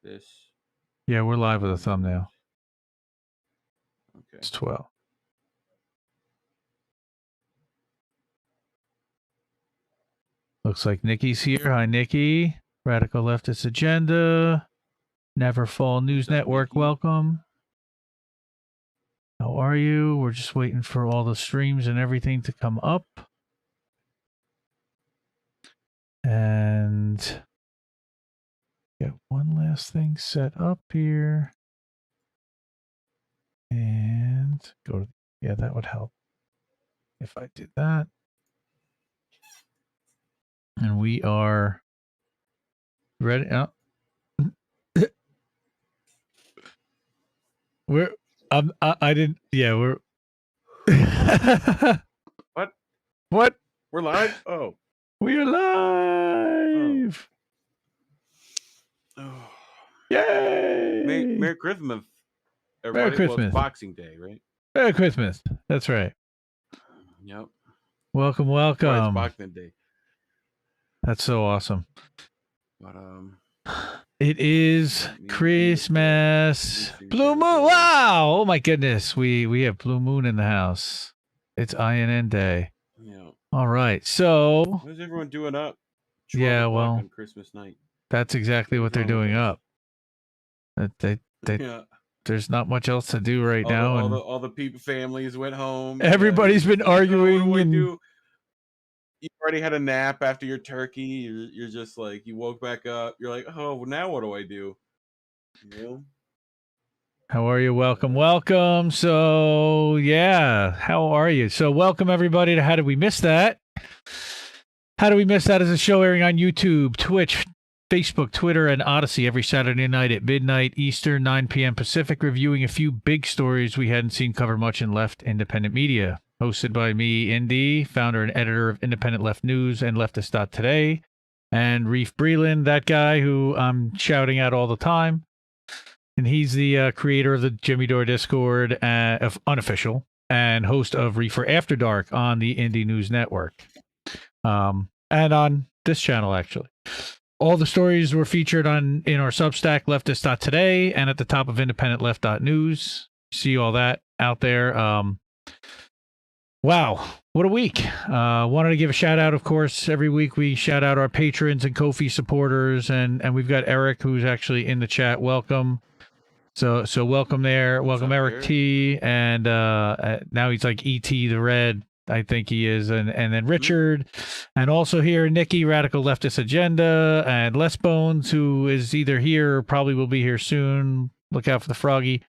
this. Yeah, we're live with a thumbnail. Okay. It's 12. Looks like Nikki's here. Hi, Nikki. Radical Leftist Agenda. Never Fall News Network. Nikki? Welcome. How are you? We're just waiting for all the streams and everything to come up. And get one last thing set up here. And go to, yeah, that would help if I did that. And we are ready. Oh. I didn't, yeah, we're. What? We're live? Oh. We are live. Oh. Yay. Merry Christmas, everybody. Merry Christmas. Well, it's Boxing Day, right? Merry Christmas. That's right. Yep. Welcome, welcome. Right, it's Boxing Day. That's so awesome. But it is Christmas. Blue moon. Wow. Oh my goodness. We have blue moon in the house. It's INN Day. Yeah. All right. So what is everyone doing up? Yeah, well, on Christmas night. That's exactly what they're doing up. They yeah. There's not much else to do right now. All the people, families went home. Everybody's been arguing. What do? You already had a nap after your turkey. You're just like, you woke back up. You're like, oh, now what do I do? You know? How are you? Welcome, welcome. So, yeah, how are you? So, welcome everybody to How Did We Miss That? How Did We Miss That is a show airing on YouTube, Twitch, Facebook, Twitter, and Odyssey every Saturday night at midnight Eastern, 9 p.m. Pacific, reviewing a few big stories we hadn't seen covered much in left independent media. Hosted by me, Indy, founder and editor of Independent Left News and Leftist.today, and Reef Breland, that guy who I'm shouting at all the time. And he's the creator of the Jimmy Dore Discord, of unofficial, and host of Reefer After Dark on the Indie News Network. And on this channel, actually. All the stories were featured in our Substack, Leftist.today, and at the top of IndependentLeft.news. See all that out there. Wow, what a week. Wanted to give a shout out, of course. Every week we shout out our patrons and Ko-fi supporters, and we've got Eric, who's actually in the chat. Welcome. So welcome there. Welcome, Eric T. And now he's like E.T. the Red, I think he is. And then Richard. And also here, Nikki, Radical Leftist Agenda, and Les Bones, who is either here or probably will be here soon. Look out for the froggy.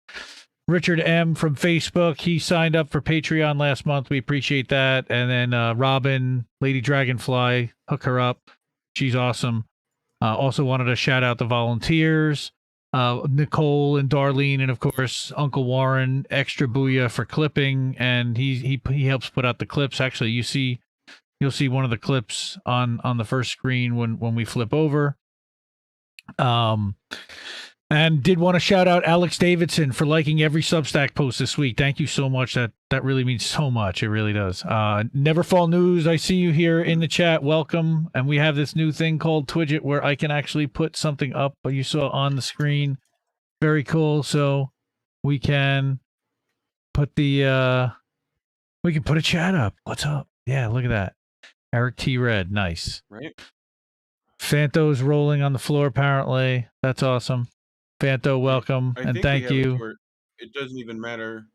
Richard M. from Facebook, he signed up for Patreon last month. We appreciate that. And then Robin, Lady Dragonfly, hook her up. She's awesome. Also wanted to shout out the volunteers, Nicole and Darlene, and of course Uncle Warren, extra booyah for clipping, and he helps put out the clips. Actually, you'll see one of the clips on the first screen when we flip over. And did want to shout out Alex Davidson for liking every Substack post this week. Thank you so much. That really means so much. It really does. Never Fall News, I see you here in the chat. Welcome. And we have this new thing called Twidget where I can actually put something up you saw on the screen. Very cool. So we can put the we can put a chat up. What's up? Yeah, look at that. Eric T. Red. Nice. Right. Fanto's rolling on the floor apparently. That's awesome. Fanto, welcome, and thank you. It doesn't even matter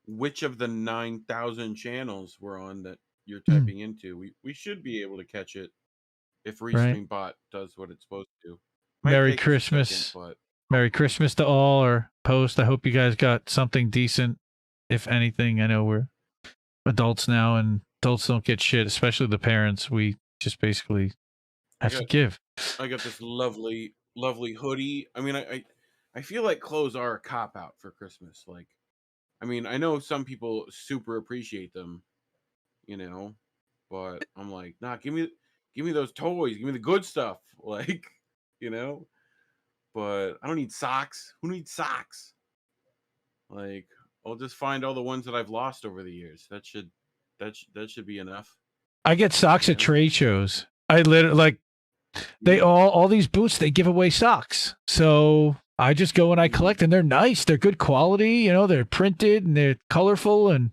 which of the 9,000 channels we're on that you're typing into. We should be able to catch it if Restream Bot does what it's supposed to. Merry Christmas. Merry Christmas to all, or post. I hope you guys got something decent, if anything. I know we're adults now, and adults don't get shit, especially the parents. We just basically have to give. I got this lovely hoodie. I mean, I feel like clothes are a cop-out for Christmas. Like, I mean, I know some people super appreciate them, you know, but I'm like, nah, give me those toys. Give me the good stuff. Like, you know, but I don't need socks. Who needs socks? Like, I'll just find all the ones that I've lost over the years. That should be enough. I get socks at trade shows. I literally, like, they all these booths, they give away socks. So I just go and I collect, and they're nice. They're good quality. You know, they're printed and they're colorful and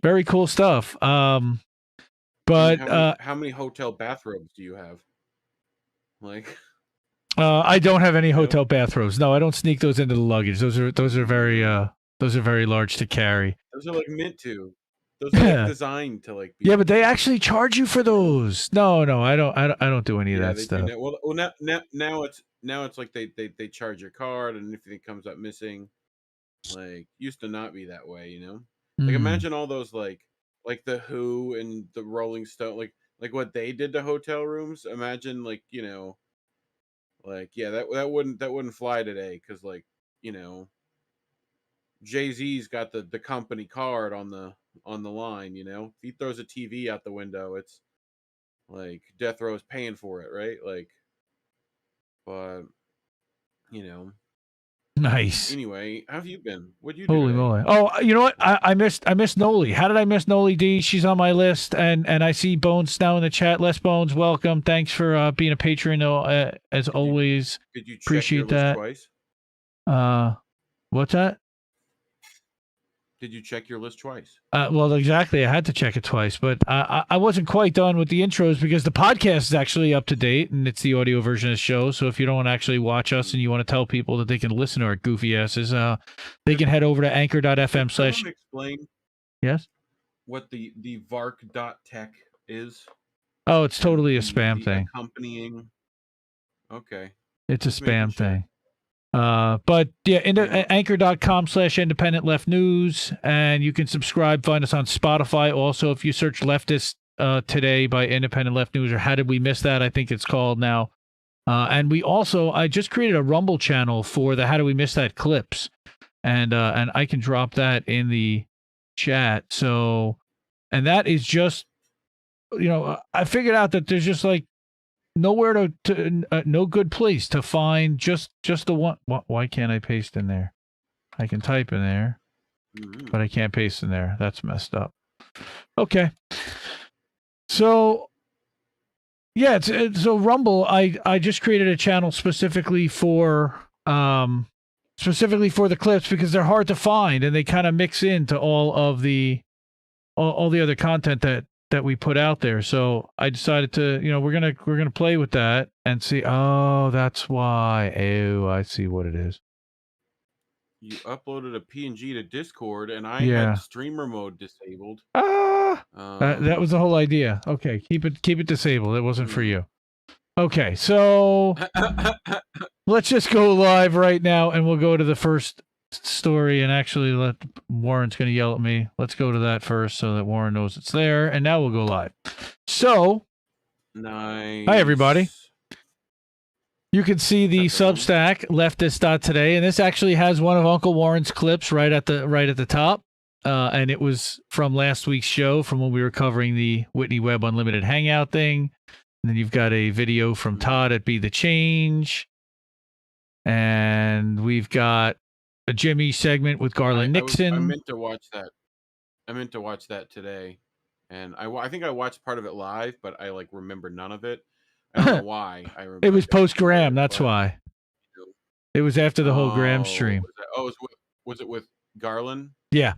very cool stuff. But how many hotel bathrobes do you have? Like, I don't have any hotel bathrobes. No, I don't sneak those into the luggage. Those are very large to carry. Those are like meant to. Those are like designed to like. Yeah, but they actually charge you for those. No, I don't do any of that stuff. Well, now it's like they charge your card, and if anything comes up missing, like used to not be that way, you know. Like imagine all those like the Who and the Rolling Stone, like what they did to hotel rooms. Imagine like like that wouldn't fly today because like Jay-Z's got the company card on the line. If he throws a TV out the window, it's like death row is paying for it, right? Like, but nice. Anyway, how have you been? What'd you do? Holy moly! Oh, you know what? I missed Noli. How did I miss Noli D? She's on my list, and I see Bones now in the chat. Les Bones, welcome. Thanks for being a patron, as always. Did you check appreciate your that? List twice? What's that? Did you check your list twice? Well, exactly. I had to check it twice, but I wasn't quite done with the intros because the podcast is actually up to date and it's the audio version of the show. So if you don't want to actually watch us and you want to tell people that they can listen to our goofy asses, they can head over to anchor.fm/ explain. Yes. What the vark.tech is? Oh, it's totally a spam thing. Accompanying. Okay. It's a spam thing. But yeah, anchor.com/independent left news, and you can subscribe, find us on Spotify. Also, if you search leftist today by independent left news, or how did we miss that? I think it's called now. And I just created a Rumble channel for the how do we miss that clips, and I can drop that in the chat. So, and that is just, I figured out that there's just like nowhere to no good place to find just the one. Why can't I paste in there? I can type in there, but I can't paste in there. That's messed up. Okay. So yeah, so Rumble, I just created a channel specifically for the clips because they're hard to find and they kind of mix into all the other content that we put out there. So I decided to, we're gonna play with that and see. Oh, that's why. Oh, I see what it is. You uploaded a PNG to Discord, and I had streamer mode disabled. That was the whole idea. Okay, keep it disabled. It wasn't for you. Okay, so let's just go live right now, and we'll go to the first story, and actually Warren's going to yell at me. Let's go to that first so that Warren knows it's there, and now we'll go live. So, nice. Hi everybody. You can see the Substack leftist.today, and this actually has one of Uncle Warren's clips right at the top, and it was from last week's show, from when we were covering the Whitney Webb Unlimited Hangout thing. And then you've got a video from Todd at Be the Change, and we've got a Jimmy segment with Garland Nixon. I meant to watch that today, and I think I watched part of it live, but I remember none of it. I don't know why. I remember it was post Graham. That's why. It was after the whole Graham stream. Was it with Garland? Yeah.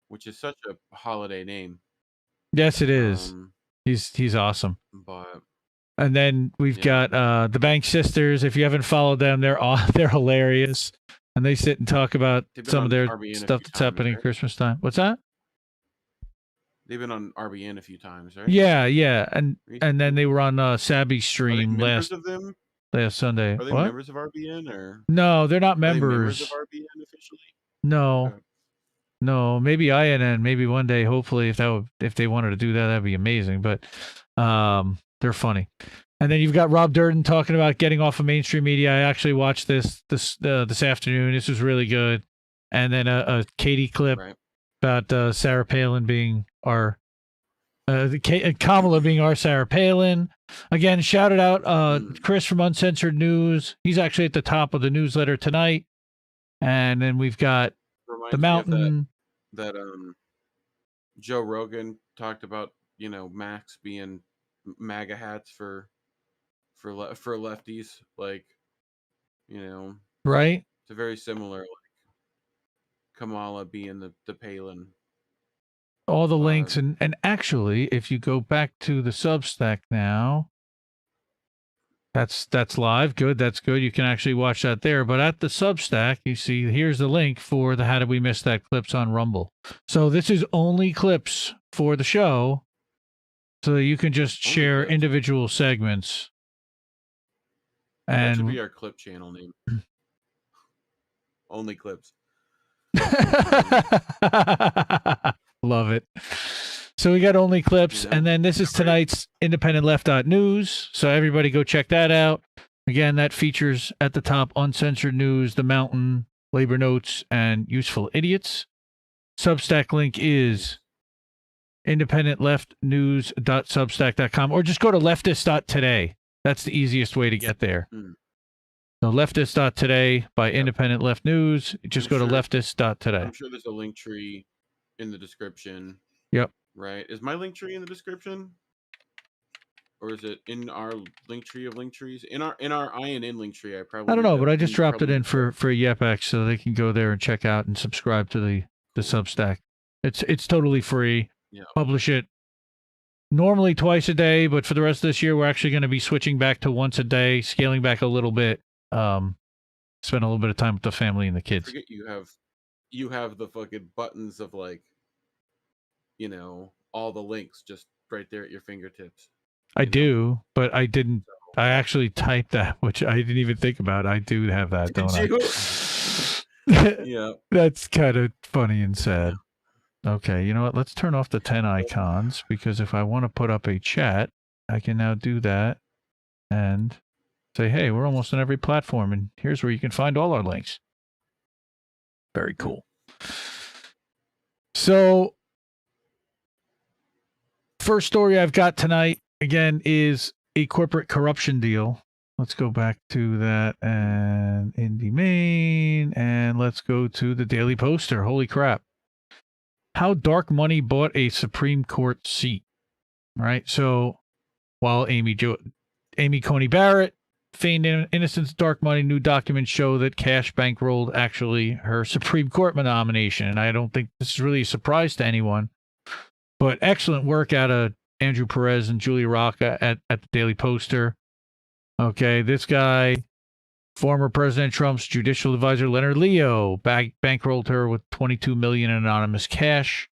Which is such a holiday name. Yes, it is. He's awesome. But. And then we've got the Bank Sisters. If you haven't followed them, they're hilarious. And they sit and talk about some of their stuff that's happening at Christmas time. What's that? They've been on RBN a few times, right? Yeah. And then they were on Sabby's stream last Sunday. Are they members of RBN or? No, they're not members. Are they members of RBN officially? No. Okay. No, maybe INN, maybe one day, hopefully, if they wanted to do that, that'd be amazing. But they're funny. And then you've got Rob Durden talking about getting off of mainstream media. I actually watched this afternoon. This was really good. And then a Katie clip about Sarah Palin being our Kamala being our Sarah Palin. Again, shouted out Chris from Uncensored News. He's actually at the top of the newsletter tonight. And then we've got The Mountain. That Joe Rogan talked about, Max being MAGA hats for for lefties, like, you know, right? it's a very similar, like Kamala being the Palin. All the links, and actually, if you go back to the Substack now, that's live. Good, that's good. You can actually watch that there. But at the Substack, you see here's the link for the How Did We Miss That clips on Rumble. So this is only clips for the show, so that you can just share individual segments. And that should be our clip channel name. Only clips. Love it. So we got only clips, and then this is tonight's Independent Left.News. So everybody go check that out. Again, that features at the top uncensored news, The Mountain, labor notes, and useful idiots. Substack link is independentleftnews.substack.com, or just go to leftist.today. That's the easiest way to get there. So leftist.today by Independent Left News. Just go to leftist.today. I'm sure there's a link tree in the description. Yep. Right. Is my link tree in the description? Or is it in our link tree of link trees? In our INN link tree, I don't know, but I just dropped it in for YepX so they can go there and check out and subscribe to the Substack. It's totally free. Yeah. Publish it normally twice a day, but for the rest of this year, we're actually going to be switching back to once a day, scaling back a little bit. Spend a little bit of time with the family and the kids. I forget you have the fucking buttons of, like, you know, all the links just right there at your fingertips. I do, but I didn't. I actually typed that, which I didn't even think about. I do have that, don't I? Yeah. That's kind of funny and sad. Okay, you know what? Let's turn off the 10 icons, because if I want to put up a chat, I can now do that and say, hey, we're almost on every platform, and here's where you can find all our links. Very cool. So, first story I've got tonight, again, is a corporate corruption deal. Let's go back to that and Indie Main, and let's go to the Daily Poster. Holy crap. How dark money bought a Supreme Court seat, right? So while Amy Coney Barrett feigned innocence, dark money, new documents show that cash bankrolled actually her Supreme Court nomination. And I don't think this is really a surprise to anyone, but excellent work out of Andrew Perez and Julia Rocca at the Daily Poster. Okay, this guy, former President Trump's judicial advisor Leonard Leo, bankrolled her with $22 million in anonymous cash,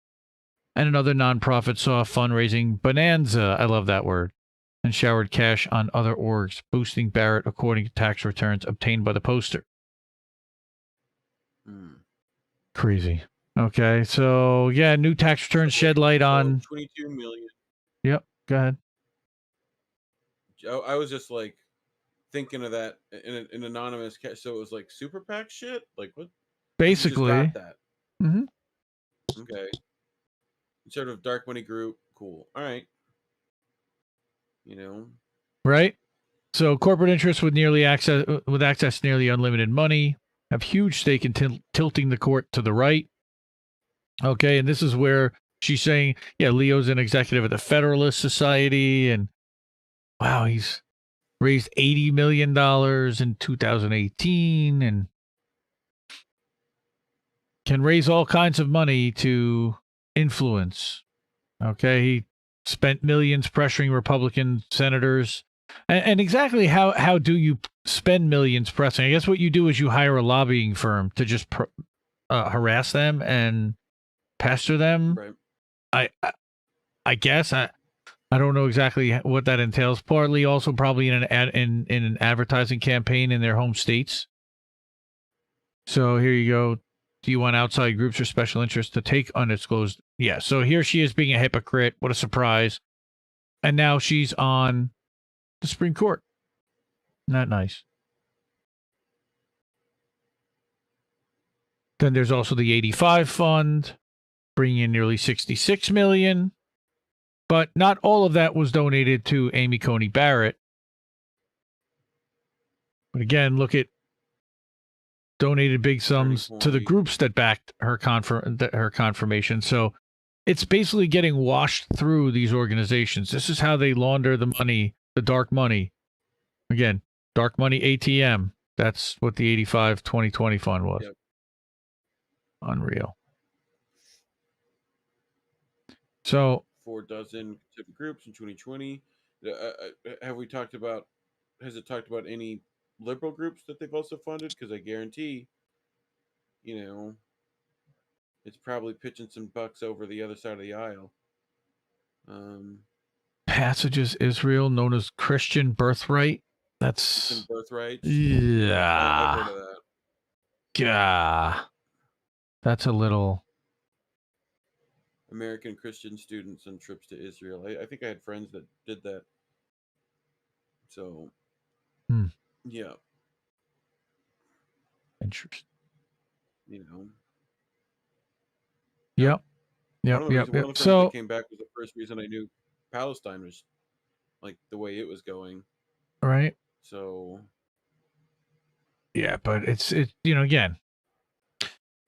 and another nonprofit saw a fundraising bonanza. I love that word. And showered cash on other orgs, boosting Barrett according to tax returns obtained by the Poster. Crazy. Okay, so yeah, new tax returns shed light on $22 million. Yep, go ahead. I was just like thinking of that in an anonymous cash. So it was like super PAC shit. Like what? Basically, you just got that. Mm-hmm. Okay. Sort of dark money group. Cool. All right. You know. Right. So corporate interests with access to nearly unlimited money have huge stake in tilting the court to the right. Okay, and this is where she's saying, yeah, Leo's an executive at the Federalist Society, and wow, he's raised $80 million in 2018 and can raise all kinds of money to influence. Okay, he spent millions pressuring Republican senators. And exactly how do you spend millions pressing? I guess what you do is you hire a lobbying firm to just harass them and pester them. Right. I guess I don't know exactly what that entails. Partly also probably in an advertising campaign in their home states. So here you go. Do you want outside groups or special interests to take undisclosed? Yeah. So here she is being a hypocrite. What a surprise. And now she's on the Supreme Court. Not nice. Then there's also the 85 fund, bringing in nearly $66 million. But not all of that was donated to Amy Coney Barrett. But again, look at donated big sums to the groups that backed her confirmation. So it's basically getting washed through these organizations. This is how they launder the money, the dark money. Again, dark money ATM. That's what the 85 2020 fund was. Yep. Unreal. So 4 dozen different groups in 2020. Have we talked about? Has it talked about any liberal groups that they've also funded? Because I guarantee, it's probably pitching some bucks over the other side of the aisle. Passages Israel, known as Christian Birthright. That's Christian Birthrights. Yeah. I've heard of that. Yeah. That's a little. American Christian students on trips to Israel. I think I had friends that did that. So, yeah. Interesting. Yep. Yep. One of the friends that came back was the first reason I knew Palestine was like the way it was going. Right. So. Yeah, but it's again.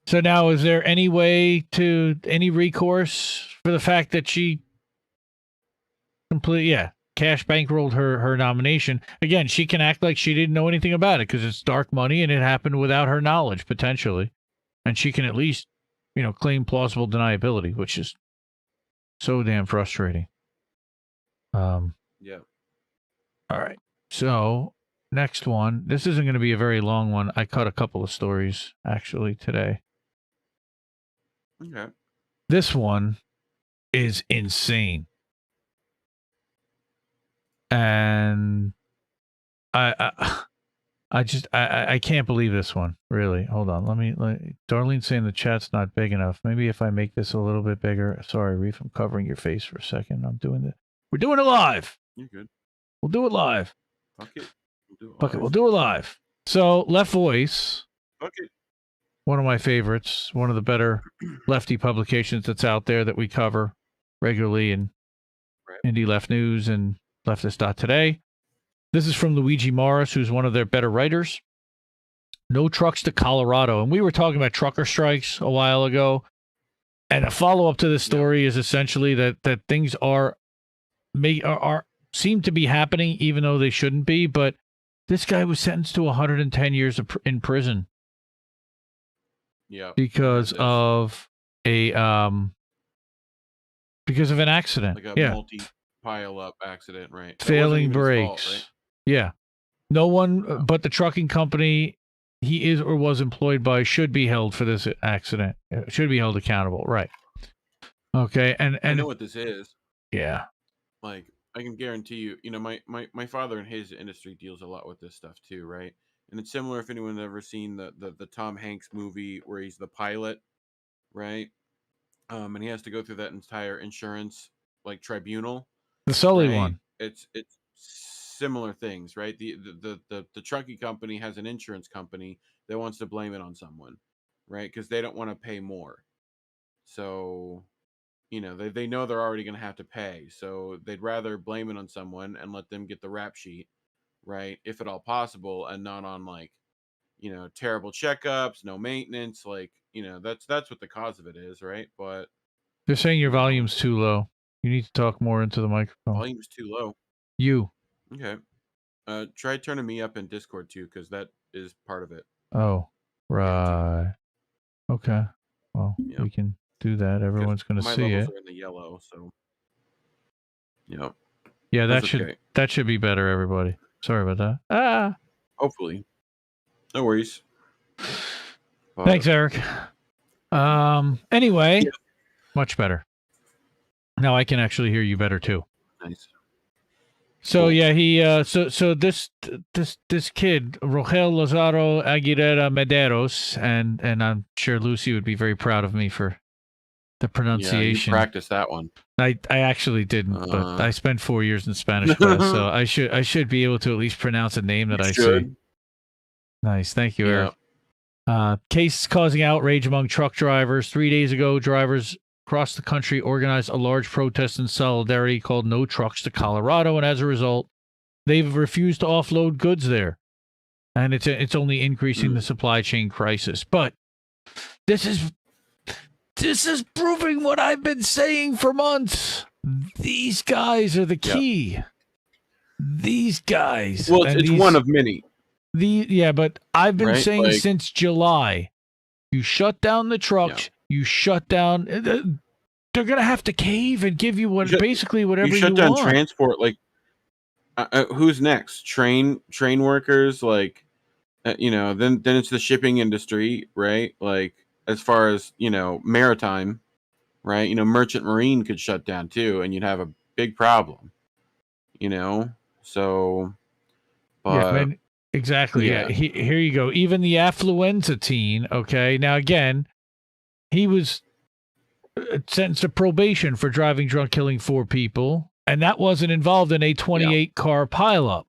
So now, is there any recourse for the fact that she cash bankrolled her nomination? Again, she can act like she didn't know anything about it because it's dark money and it happened without her knowledge, potentially. And she can at least, claim plausible deniability, which is so damn frustrating. Yeah. All right. So, next one. This isn't going to be a very long one. I cut a couple of stories, actually, today. Okay. This one is insane. And I can't believe this one, really. Hold on. Darlene's saying the chat's not big enough. Maybe if I make this a little bit bigger. Sorry, Reef, I'm covering your face for a second. We're doing it live. You're good. We'll do it live. Fuck it. We'll do it live. So, Left Voice. Fuck it. One of my favorites, one of the better lefty publications that's out there that we cover regularly in Indie Left News and Leftist.today. This is from Luigi Morris, who's one of their better writers. No trucks to Colorado. And we were talking about trucker strikes a while ago. And a follow-up to this story is essentially that things seem to be happening even though they shouldn't be. But this guy was sentenced to 110 years in prison. Yeah. Because of an accident. Like a multi-pile-up accident, right? Failing brakes. Fault, right? Yeah. No one but the trucking company he is or was employed by should be held for this accident. Should be held accountable. Right. Okay. And I know what this is. Yeah. Like, I can guarantee you, my father in his industry deals a lot with this stuff too, right? And it's similar if anyone's ever seen the Tom Hanks movie where he's the pilot, right? And he has to go through that entire insurance tribunal. The Sully one. It's similar things, right? The trucking company has an insurance company that wants to blame it on someone, right? Because they don't want to pay more. So, they know they're already going to have to pay. So they'd rather blame it on someone and let them get the rap sheet, right? If at all possible, and not on terrible checkups, no maintenance. That's what the cause of it is, right? But they're saying your volume's too low. You need to talk more into the microphone. Volume's too low. You. Okay. Try turning me up in Discord too, because that is part of it. Oh, right. Okay. Well, we can do that. Everyone's going to see it. My levels are in the yellow, so. Yep. Yeah, that should be better, everybody. Sorry about that. Hopefully. No worries. Thanks, Eric. Anyway, much better. Now I can actually hear you better too. Nice. So yeah, he so this kid, Rogel Lazaro Aguilera-Mederos, and I'm sure Lucy would be very proud of me for the pronunciation. Yeah, you practiced that one. I actually didn't, but I spent 4 years in Spanish class, so I should be able to at least pronounce a name that I see. Nice, thank you, Eric. Case causing outrage among truck drivers. 3 days ago, drivers across the country organized a large protest in solidarity called No Trucks to Colorado, and as a result, they've refused to offload goods there. And it's only increasing the supply chain crisis. But this is proving what I've been saying for months. These guys are the key. Yep. these guys. Well, it's one of many. But I've been saying Like, since July, you shut down the trucks, you shut down. They're gonna have to cave and give you basically whatever you shut down want. transport. Like, who's next? Train workers, like, then it's the shipping industry, right? Like, as far as maritime, right? Merchant marine could shut down too, and you'd have a big problem. So, but exactly. Yeah. Here you go. Even the affluenza teen. Okay. Now again, he was sentenced to probation for driving drunk, killing 4 people, and that wasn't involved in a 28 car pileup.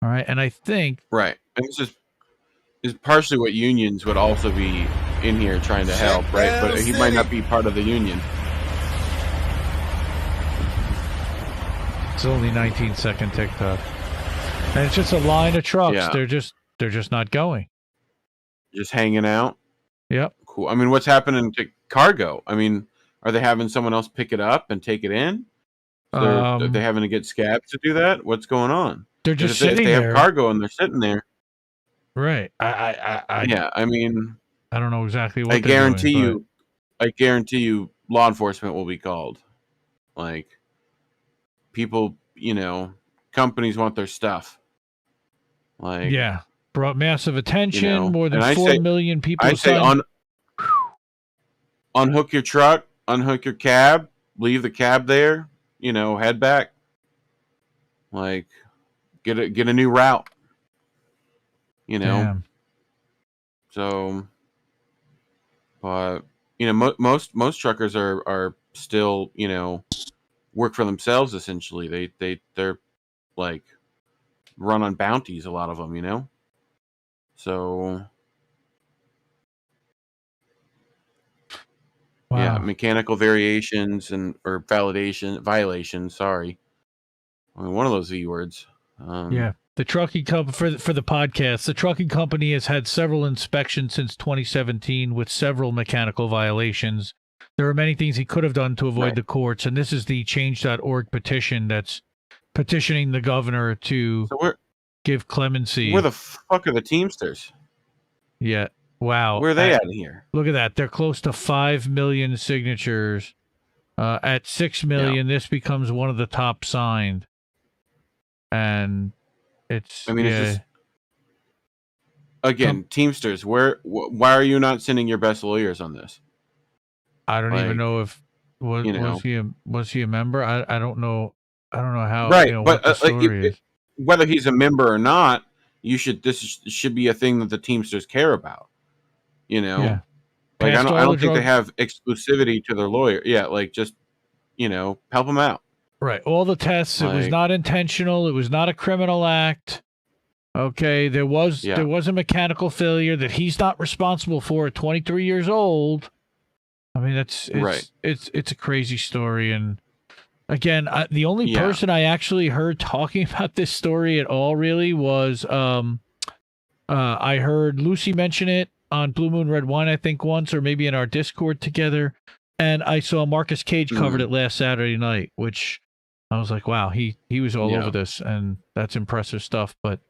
All right, and I think and this is partially what unions would also be in here trying to help, right? But he might not be part of the union. It's only 19-second TikTok, and it's just a line of trucks. Yeah. They're just not going. Just hanging out. Yep. Cool. I mean, what's happening to cargo? I mean, are they having someone else pick it up and take it in? Are they having to get scabs to do that? What's going on? They're just sitting there. If they have cargo and they're sitting there. Right. I mean, I don't know exactly what I guarantee you law enforcement will be called. Like, people, companies want their stuff. Like, brought massive attention, more than 4 million people. I say unhook your truck, unhook your cab, leave the cab there, head back. Like, get a new route. Damn. So, but most truckers are still work for themselves essentially. They're like run on bounties, a lot of them, So, wow. Yeah, mechanical variations or violations. Sorry, I mean, one of those V words. The trucking company for the podcast. The trucking company has had several inspections since 2017 with several mechanical violations. There are many things he could have done to avoid the courts, and this is the Change.org petition that's petitioning the governor to give clemency. Where the fuck are the Teamsters? Yeah. Wow. Where are they out of here? Look at that. They're close to 5 million signatures. At 6 million, this becomes one of the top signed. And it's... I mean, it's just... Again, Teamsters, why are you not sending your best lawyers on this? I don't even know if... Was he a member? I don't know. I don't know how... Right, but what the story is. Whether he's a member or not, this should be a thing that the Teamsters care about. Yeah. Like, I don't think they have exclusivity to their lawyer. Yeah, like, just, help them out. Right. All the tests, it was not intentional. It was not a criminal act. Okay. There was a mechanical failure that he's not responsible for at 23 years old. I mean, it's a crazy story. And again, the only person I actually heard talking about this story at all really was, I heard Lucy mention it on Blue Moon Red Wine, I think once, or maybe in our Discord together. And I saw Marcus Cage covered it last Saturday night, which I was like, wow, he was all over this, and that's impressive stuff. But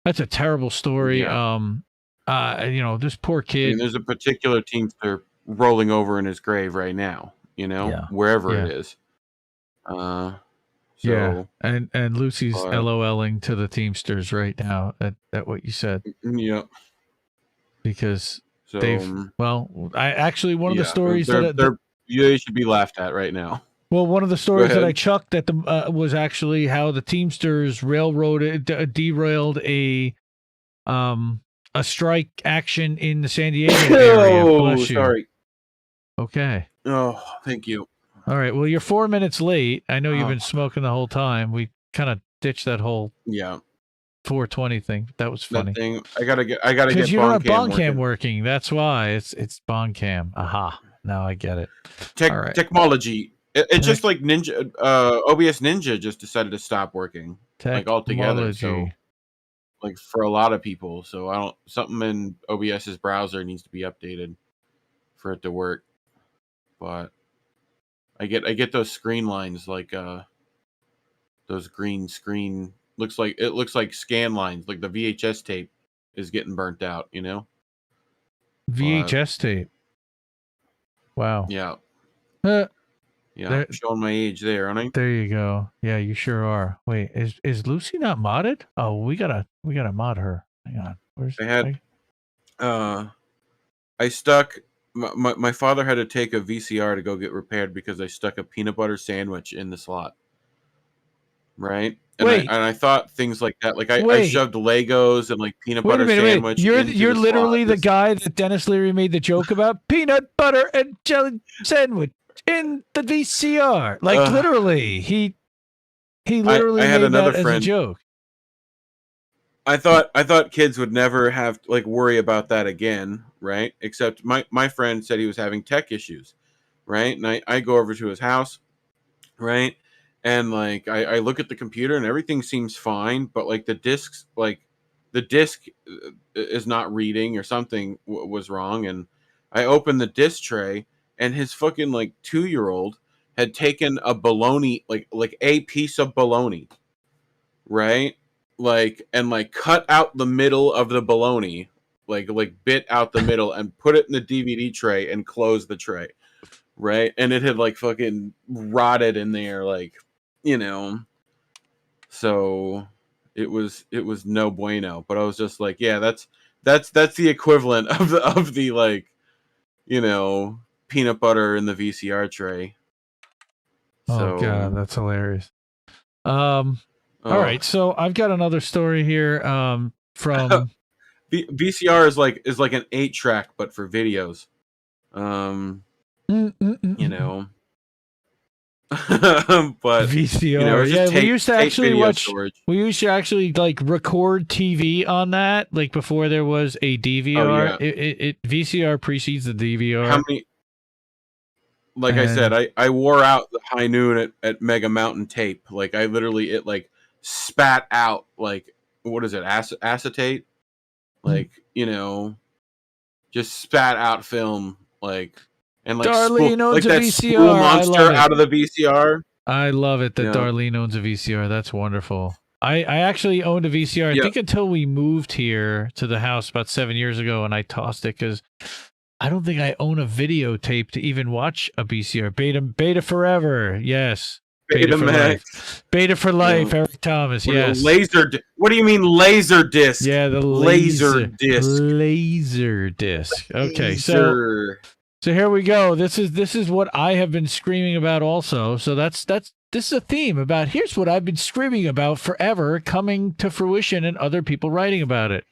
that's a terrible story. This poor kid. I mean, there's a particular Teamster rolling over in his grave right now, wherever it is. And Lucy's LOLing to the Teamsters right now at what you said. Yeah. Because one of the stories they should be laughed at right now. Well, one of the stories that I chucked at was actually how the Teamsters derailed a strike action in the San Diego area. Bless you. Sorry. Okay. Oh, thank you. All right. Well, you're 4 minutes late. I know you've been smoking the whole time. We kind of ditched that whole 420 thing. That was funny. That thing, I gotta get because you don't have Boncam working. That's why it's Boncam. Aha. Now I get it. Technology. It's just like Ninja. OBS Ninja just decided to stop working like altogether. So, like for a lot of people, so something in OBS's browser needs to be updated for it to work. But I get those screen lines like those green screen looks like scan lines, like the VHS tape is getting burnt out, you know? VHS tape. Wow. Yeah. Uh, Yeah. there, I'm showing my age there, aren't I? there you go. Yeah, you sure are. Wait, is Lucy not modded? Oh, we gotta mod her. Hang on. Where's I had I stuck my father had to take a VCR to go get repaired because I stuck a peanut butter sandwich in the slot. Right? And Wait. I thought things like that. Like I Wait. shoved Legos and like peanut Wait a butter minute, wait. sandwich You're into the literally slot. the guy that Dennis Leary made the joke about peanut butter and jelly sandwich in the VCR. Like literally, he literally I had made another that friend, as a joke. I thought kids would never have to like worry about that again, right? Except my friend said he was having tech issues, right? And I go over to his house, right? And like I look at the computer and everything seems fine, but like the disc is not reading or something was wrong. And I opened the disc tray and his fucking like 2-year-old had taken a bologna, like a piece of bologna, right? Like and like cut out the middle of the bologna, like bit out the middle and put it in the DVD tray and closed the tray, right? And it had like fucking rotted in there, like, you know. So it was no bueno. But I was just like, yeah, that's the equivalent of the like, you know, peanut butter in the VCR tray. Oh god, that's hilarious. All right, so I've got another story here from VCR is like an 8-track but for videos. You know. But VCR. You know, yeah, we used to actually watch. Storage. We used to actually like record TV on that, like before there was a DVR. Oh, yeah. It VCR precedes the DVR. How many? Like I said, I wore out the high noon at Mega Mountain Tape. Like I literally it like spat out like what is it acetate? Like you know, just spat out film like. And like Darlene owns like a that VCR. spool monster out of the VCR. I love it that Darlene owns a VCR. That's wonderful. I actually owned a VCR. I think until we moved here to the house about 7 years ago, and I tossed it because I don't think I own a videotape to even watch a VCR. Beta forever. Yes. Beta for life. Beta for life. Eric Thomas. Yes. What do you mean laser disc? Yeah, the laser disc. Laser disc. Okay, so here we go. This is what I have been screaming about also. So this is a theme about here's what I've been screaming about forever coming to fruition and other people writing about it.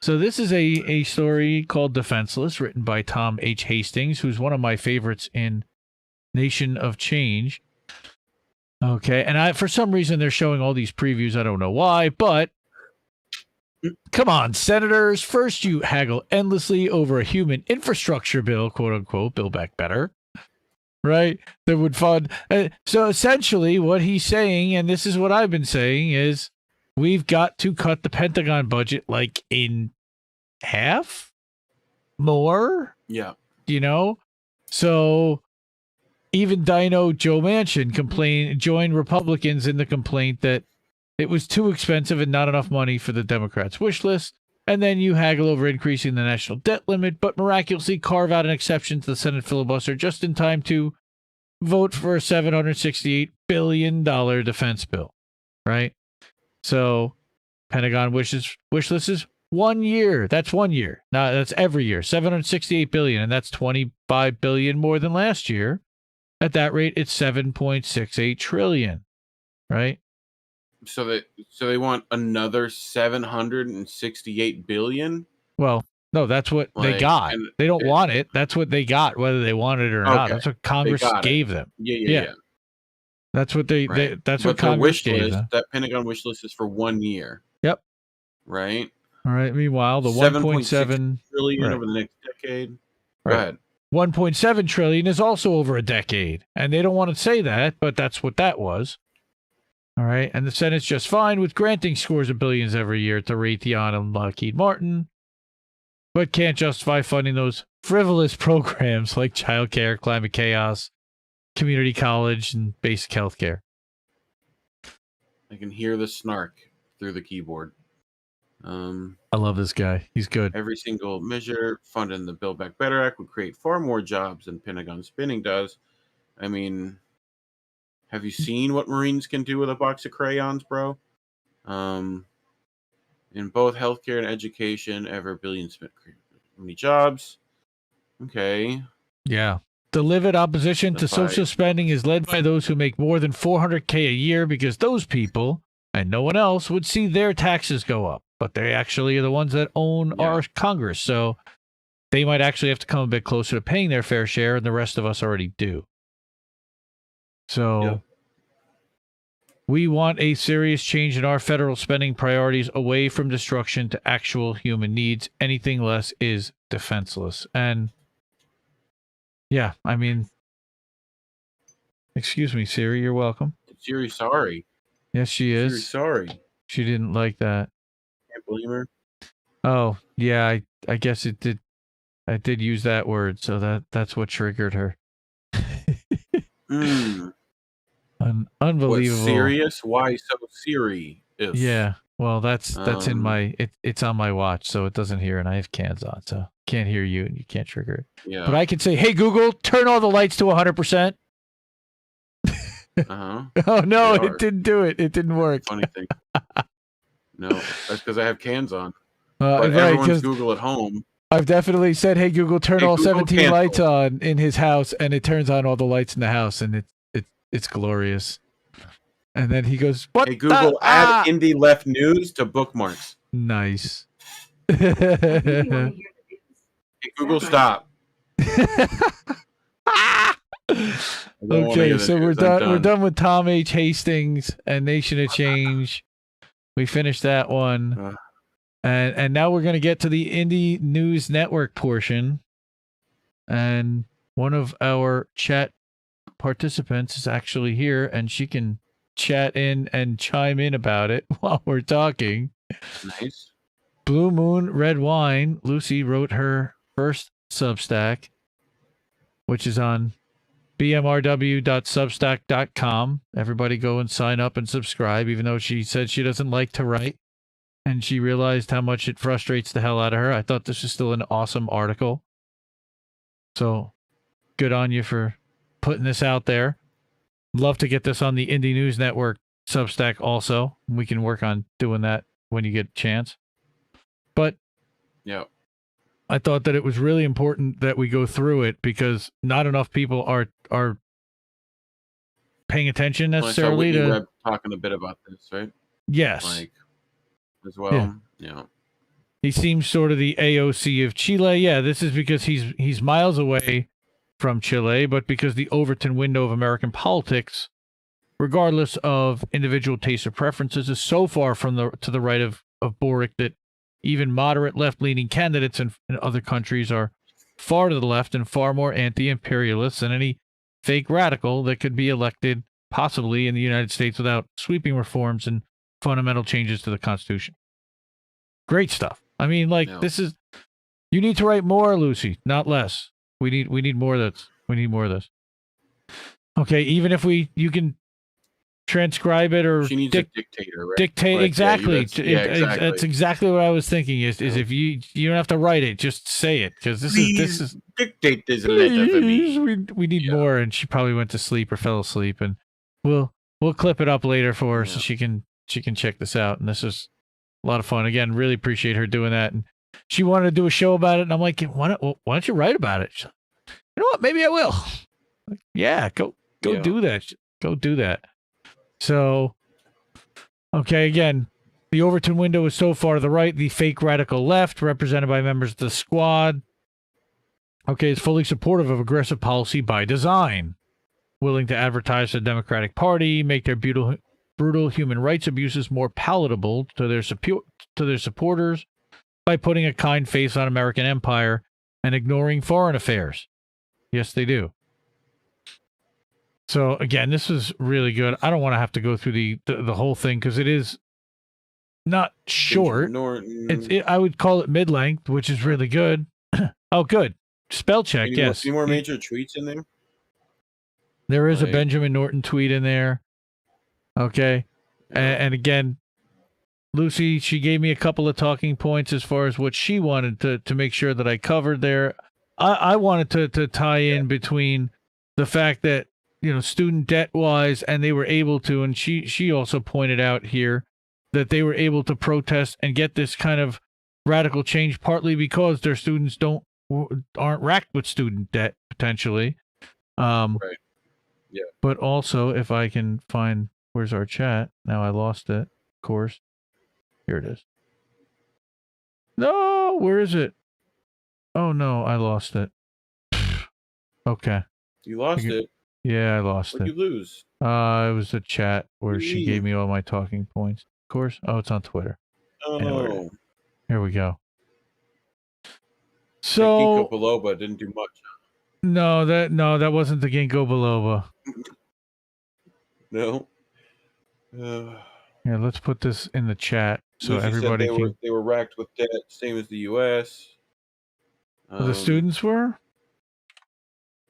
So this is a story called Defenseless, written by Tom H. Hastings, who's one of my favorites in NationOfChange. Okay, and for some reason they're showing all these previews. I don't know why, but come on, senators. First, you haggle endlessly over a human infrastructure bill, quote unquote, Build Back Better, right? That would fund. So essentially, what he's saying, and this is what I've been saying, is we've got to cut the Pentagon budget like in half more. Yeah. You know? So even Dino Joe Manchin joined Republicans in the complaint that it was too expensive and not enough money for the Democrats' wish list. And then you haggle over increasing the national debt limit, but miraculously carve out an exception to the Senate filibuster just in time to vote for a $768 billion defense bill, right? So Pentagon wish list is 1 year. That's 1 year. Now that's every year. $768 billion, and that's $25 billion more than last year. At that rate, it's $7.68 trillion, right? So they want another 768 billion? Well, no, that's what they got. They don't want it. That's what they got, whether they want it or not. That's what Congress gave them. Yeah. That's what that's what Congress gave them. That Pentagon wish list is for 1 year. Yep. Right? All right. Meanwhile, the 1.7 trillion over the next decade. Right. Go ahead. 1.7 trillion is also over a decade. And they don't want to say that, but that's what that was. All right. And the Senate's just fine with granting scores of billions every year to Raytheon and Lockheed Martin, but can't justify funding those frivolous programs like childcare, climate chaos, community college, and basic health care. I can hear the snark through the keyboard. I love this guy. He's good. Every single measure funded in the Build Back Better Act would create far more jobs than Pentagon spending does. I mean, have you seen what Marines can do with a box of crayons, bro? In both healthcare and education, ever billions spent creating many jobs. Okay. Yeah. The livid opposition to The social spending is led by those who make more than $400K a year because those people and no one else would see their taxes go up. But they actually are the ones that own our Congress. So they might actually have to come a bit closer to paying their fair share, and the rest of us already do. So we want a serious change in our federal spending priorities away from destruction to actual human needs. Anything less is defenseless. And yeah, I mean, excuse me, Siri, you're welcome. Siri, sorry. Yes, she is. Siri, sorry. She didn't like that. Can't blame her. Oh, yeah, I guess it did. I did use that word, so that's what triggered her. Unbelievable. What, serious? Why so serious? Yeah. Well, that's in my it's on my watch, so it doesn't hear, and I have cans on, so can't hear you, and you can't trigger it. Yeah. But I can say, "Hey Google, turn all the lights to 100%." Oh no, it didn't do it. It didn't work. Funny thing. No, that's because I have cans on. But right, everyone's Google at home. I've definitely said, "Hey Google, turn all Google 17 cancel. Lights on in his house," and it turns on all the lights in the house, and it's glorious. And then he goes, "What? Hey Google, add Indie Left News to bookmarks." Nice. Hey Google, stop. Okay, so we're done. We're done with Tom H. Hastings and Nation of Change. We finished that one. And now we're going to get to the Indie News Network portion. And one of our chat participants is actually here, and she can chat in and chime in about it while we're talking. Nice. Blue Moon Red Wine. Lucy wrote her first Substack, which is on bmrw.substack.com. Everybody go and sign up and subscribe, even though she said she doesn't like to write. And she realized how much it frustrates the hell out of her. I thought this was still an awesome article. So good on you for putting this out there. Love to get this on the Indie News Network Substack also. We can work on doing that when you get a chance. But yeah, I thought that it was really important that we go through it because not enough people are paying attention necessarily to Webb talking a bit about this, right? Yes. Like as well. Yeah. He seems sort of the AOC of Chile. Yeah, this is because he's miles away from Chile, but because the Overton window of American politics, regardless of individual tastes or preferences, is so far to the right of Boric that even moderate left-leaning candidates in other countries are far to the left and far more anti-imperialist than any fake radical that could be elected possibly in the United States without sweeping reforms and fundamental changes to the Constitution. Great stuff. I mean, this is, you need to write more, Lucy, not less. We need more of this. We need more of this. Okay, even if you can transcribe it or she needs a dictator, right? Dictate exactly. Exactly. That's exactly what I was thinking. Is if you don't have to write it, just say it because this is dictate this letter for me. We need more, and she probably went to sleep or fell asleep, and we'll clip it up later for her so she can check this out. And this is a lot of fun. Again, really appreciate her doing that. And she wanted to do a show about it, and I'm like, why don't you write about it? You know what? Maybe I will. Like, yeah, go do that. Go do that. So, okay, again, the Overton window is so far to the right. The fake radical left, represented by members of the squad, is fully supportive of aggressive policy by design, willing to advertise the Democratic Party, make their brutal human rights abuses more palatable to their supporters by putting a kind face on American empire and ignoring foreign affairs. Yes, they do. So again, this is really good. I don't want to have to go through the whole thing because it is not short. I would call it mid-length, which is really good. Oh, good. Spell check, yes. Any more major tweets in there? There is a Benjamin Norton tweet in there. Okay. And again, Lucy, she gave me a couple of talking points as far as what she wanted to make sure that I covered there. I wanted to tie in between the fact that, student debt wise, and they were able to, and she also pointed out here that they were able to protest and get this kind of radical change partly because their students aren't racked with student debt potentially. Right. Yeah. But also, if I can find, where's our chat? Now I lost it, of course. Here it is. No, where is it? Oh no, I lost it. Okay. You lost it? Yeah, I lost What'd it. you lose? It was the chat where she gave me all my talking points. Of course. Oh, it's on Twitter. Oh. Anyway, here we go. So Ginkgo biloba didn't do much. No, that wasn't the Ginkgo biloba. No. Yeah, let's put this in the chat so Lucy everybody said they were racked with debt, same as the U.S. The students were.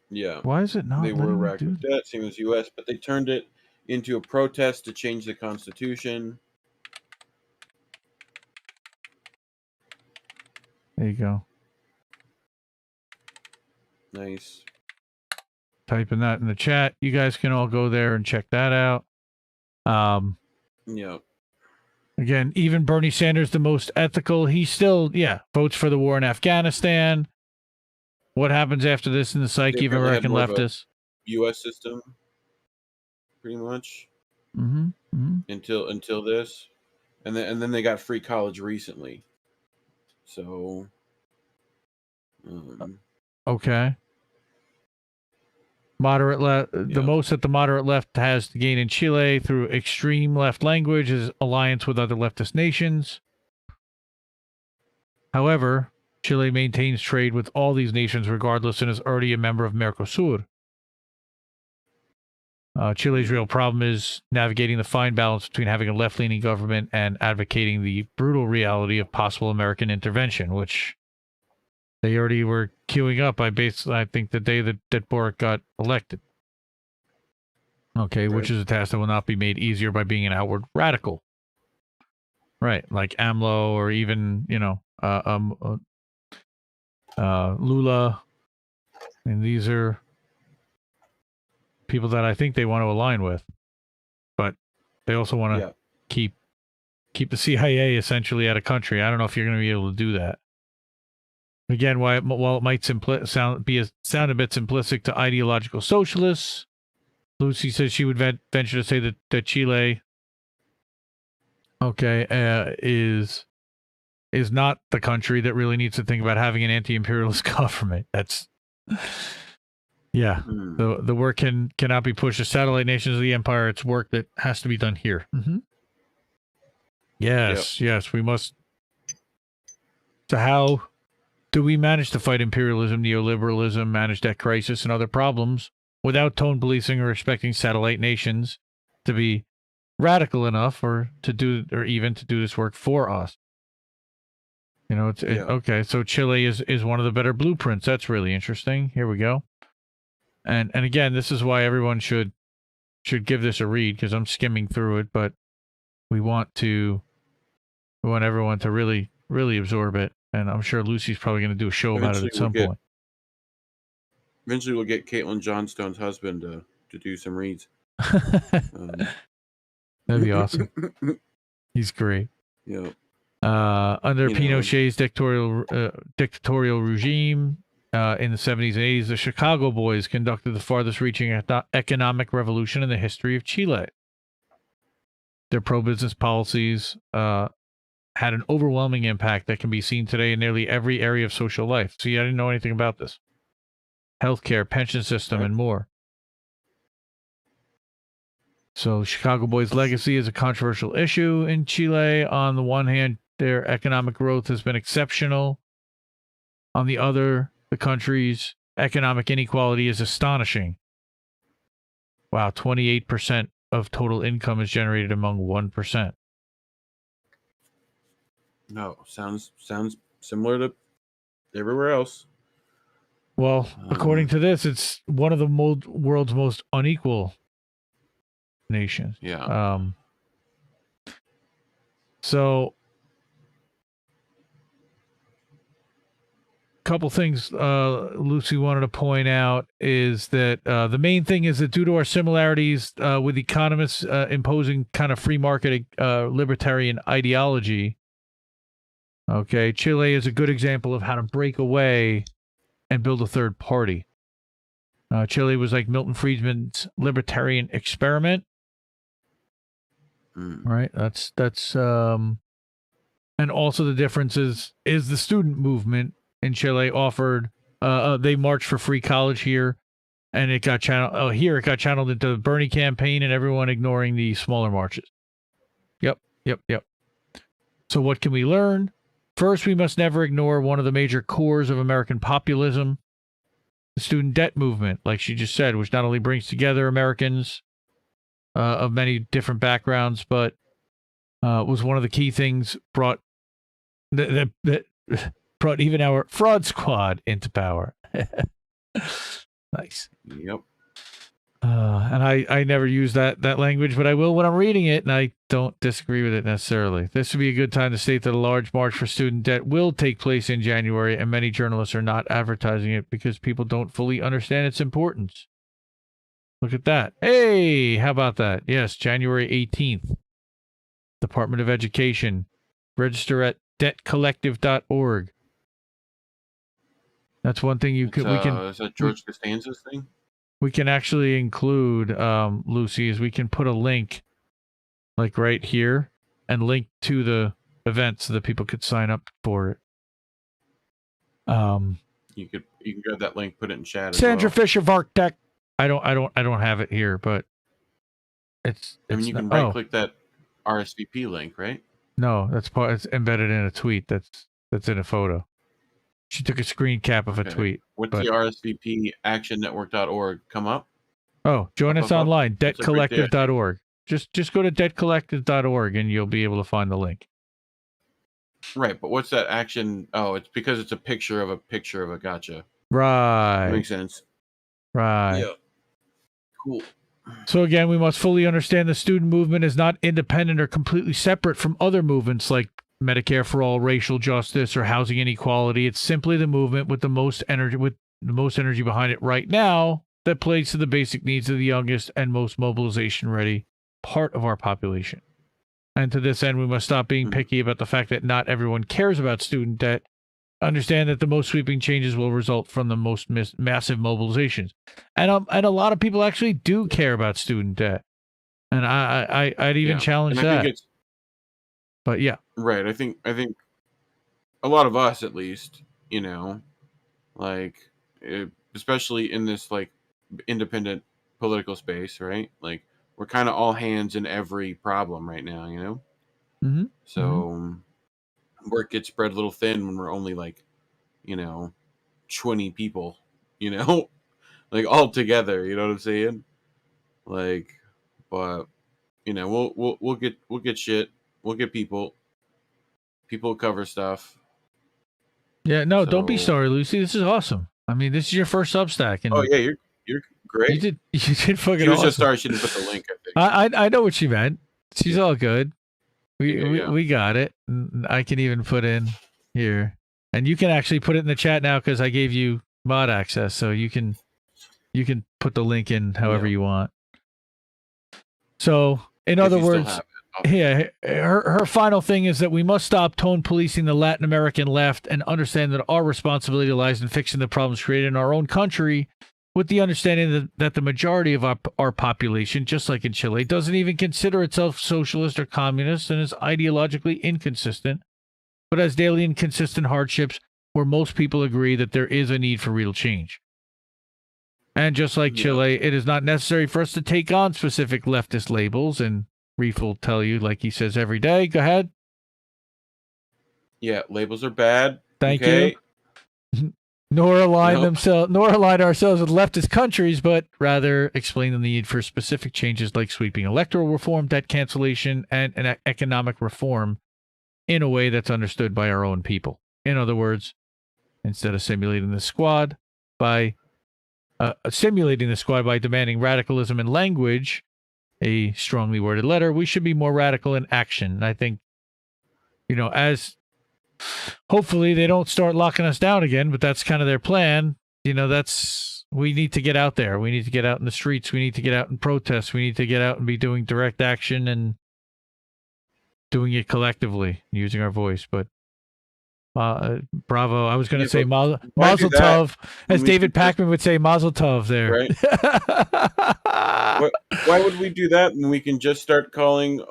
Yeah. Why is it not? They were racked with debt, same as the U.S., but they turned it into a protest to change the Constitution. There you go. Nice. Typing that in the chat. You guys can all go there and check that out. Yeah. Again, even Bernie Sanders, the most ethical, he still, votes for the war in Afghanistan. What happens after this in the psyche of American leftists? U.S. system, pretty much. Until this, and then they got free college recently. So, okay. Moderate left, the most that the moderate left has to gain in Chile through extreme left language is alliance with other leftist nations. However, Chile maintains trade with all these nations regardless and is already a member of Mercosur. Chile's real problem is navigating the fine balance between having a left-leaning government and advocating the brutal reality of possible American intervention, which they already were queuing up. I think the day that Boric got elected. Okay, right. Which is a task that will not be made easier by being an outward radical. Right, like AMLO or even, Lula. And these are people that I think they want to align with. But they also want to keep the CIA essentially out of country. I don't know if you're going to be able to do that. Again, while it might sound a bit simplistic to ideological socialists, Lucy says she would venture to say that Chile, is not the country that really needs to think about having an anti-imperialist government. That's the work cannot be pushed to satellite nations of the empire. It's work that has to be done here. Yes, we must. So how do we manage to fight imperialism, neoliberalism, manage debt crisis, and other problems without tone policing or expecting satellite nations to be radical enough or even to do this work for us? Okay. So Chile is one of the better blueprints. That's really interesting. Here we go. And again, this is why everyone should give this a read, because I'm skimming through it, but we want everyone to really, really absorb it. And I'm sure Lucy's probably going to do a show about it at some point. Eventually, we'll get Caitlin Johnstone's husband to do some reads. That'd be awesome. He's great. Yeah. Under Pinochet's dictatorial regime in the 70s and 80s, the Chicago Boys conducted the farthest-reaching economic revolution in the history of Chile. Their pro-business policies had an overwhelming impact that can be seen today in nearly every area of social life. See, I didn't know anything about this. Healthcare, pension system, and more. So Chicago Boys' legacy is a controversial issue in Chile. On the one hand, their economic growth has been exceptional. On the other, the country's economic inequality is astonishing. Wow, 28% of total income is generated among 1%. No, sounds similar to everywhere else. Well, according to this, it's one of the world's most unequal nations. Yeah. So, couple things Lucy wanted to point out is that the main thing is that due to our similarities with economists imposing kind of free market libertarian ideology, okay, Chile is a good example of how to break away and build a third party. Chile was like Milton Friedman's libertarian experiment, right? That's and also the difference is the student movement in Chile offered. They marched for free college here, and it got channeled. Here it got channeled into the Bernie campaign, and everyone ignoring the smaller marches. Yep. So what can we learn? First, we must never ignore one of the major cores of American populism, the student debt movement, like she just said, which not only brings together Americans of many different backgrounds, but was one of the key things that brought even our fraud squad into power. Nice. Yep. And I never use that language, but I will when I'm reading it, and I don't disagree with it necessarily. This would be a good time to state that a large march for student debt will take place in January, and many journalists are not advertising it because people don't fully understand its importance. Look at that. Hey, how about that? Yes, January 18th. Department of Education. Register at debtcollective.org. That's one thing we can. Is that George Costanza's thing? We can actually include, Lucy, is we can put a link, like right here, and link to the event so that people could sign up for it. You can grab that link, put it in chat. Sandra Fisher Varktech. I don't have it here, but it's. I mean, you can right click that RSVP link, right? No, it's embedded in a tweet. That's in a photo. She took a screen cap of a tweet. What's the RSVP actionnetwork.org come up? Oh, join us online, debtcollective.org. Just go to debtcollective.org and you'll be able to find the link. Right, but what's that action? Oh, it's because it's a picture of a gotcha. Right. That makes sense. Right. Yeah. Cool. So again, we must fully understand the student movement is not independent or completely separate from other movements like Medicare for all, racial justice, or housing inequality. It's simply the movement with the most energy behind it right now that plays to the basic needs of the youngest and most mobilization-ready part of our population. And to this end, we must stop being picky about the fact that not everyone cares about student debt. Understand that the most sweeping changes will result from the most massive mobilizations, and a lot of people actually do care about student debt, and I'd even challenge that. But yeah, right. I think a lot of us, at least, like especially in this like independent political space, right? Like we're kind of all hands in every problem right now, Mm-hmm. So work gets spread a little thin when we're only like, 20 people, like all together. You know what I'm saying? Like, but we'll get shit. We'll get people. People cover stuff. Yeah, no, don't be sorry, Lucy. This is awesome. I mean, this is your first Substack, and oh yeah, you're great. You did fucking. She was awesome. Just started. She didn't put the link. I think. I know what she meant. She's all good. We got it. I can even put in here, and you can actually put it in the chat now because I gave you mod access, so you can put the link in however you want. So, in other words. Yeah, her final thing is that we must stop tone policing the Latin American left and understand that our responsibility lies in fixing the problems created in our own country, with the understanding that the majority of our population, just like in Chile, doesn't even consider itself socialist or communist and is ideologically inconsistent, but has daily and consistent hardships where most people agree that there is a need for real change. And just like Chile, it is not necessary for us to take on specific leftist labels, and Reef will tell you, like he says every day. Go ahead. Yeah, labels are bad. Thank you. Nor align ourselves with leftist countries, but rather explain the need for specific changes like sweeping electoral reform, debt cancellation, and an economic reform in a way that's understood by our own people. In other words, instead of simulating the squad by demanding radicalism in language, a strongly worded letter, we should be more radical in action. And I think as hopefully they don't start locking us down again, but that's kind of their plan. We need to get out there. We need to get out in the streets. We need to get out and protest. We need to get out and be doing direct action and doing it collectively, using our voice. But bravo. I was going to say Mazel Tov, as David Packman would say, Mazel Tov there. Right. Why would we do that when we can just start calling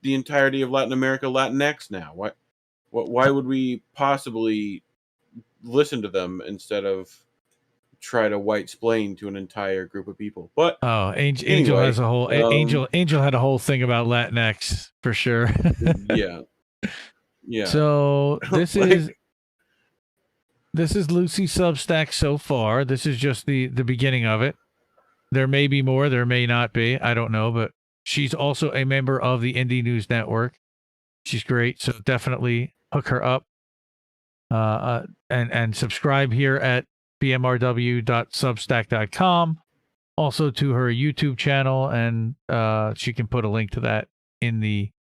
the entirety of Latin America Latinx now? Why would we possibly listen to them instead of try to white-splain to an entire group of people? But Angel has a whole Angel had a whole thing about Latinx for sure. Yeah. So this is Lucy's Substack so far. This is just the beginning of it. There may be more, there may not be. I don't know, but she's also a member of the Indie News Network. She's great, so definitely hook her up. And subscribe here at bmrw.substack.com. Also to her YouTube channel, and she can put a link to that in the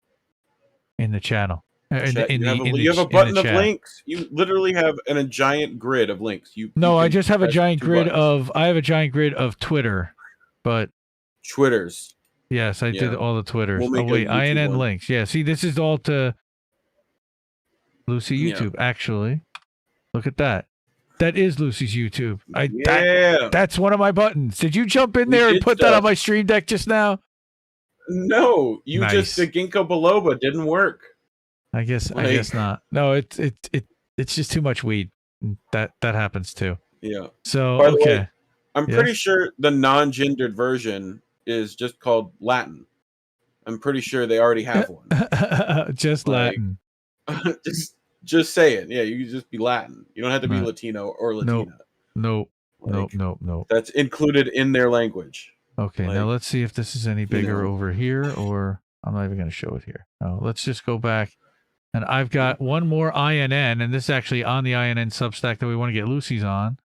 channel. You have a button of links. You literally have a giant grid of links. I just have a giant grid of. I have a giant grid of Twitter, but Twitters. Yes, I did all the Twitters. We'll INN links. Yeah, see, this is all to Lucy YouTube. Actually, look at that. That is Lucy's YouTube. That's one of my buttons. Did you jump in there and put that on my stream deck just now? No, just the ginkgo biloba didn't work. I guess not. No, it's just too much weed. That happens too. Yeah. So by the way, I'm pretty sure the non-gendered version is just called Latin. I'm pretty sure they already have one. Just Latin. Just say it. Yeah, you can just be Latin. You don't have to be Latino or Latina. Nope. That's included in their language. Okay, now let's see if this is any bigger over here, or I'm not even going to show it here. No, let's just go back. And I've got one more INN, and this is actually on the INN Substack that we want to get Lucy's on.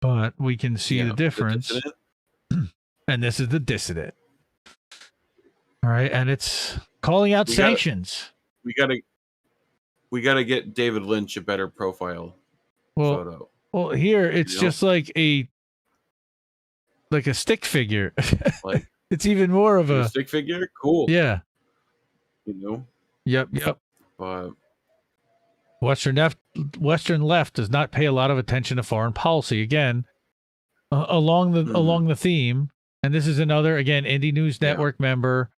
But we can see the difference. And this is the Dissident. All right, and it's calling out sanctions. We gotta get David Lynch a better profile photo. Well, here it's just like a stick figure. Like it's even more of a stick figure. Cool. Yeah. Yep. But Western left does not pay a lot of attention to foreign policy. Again, along the theme, and this is another Indie News Network member.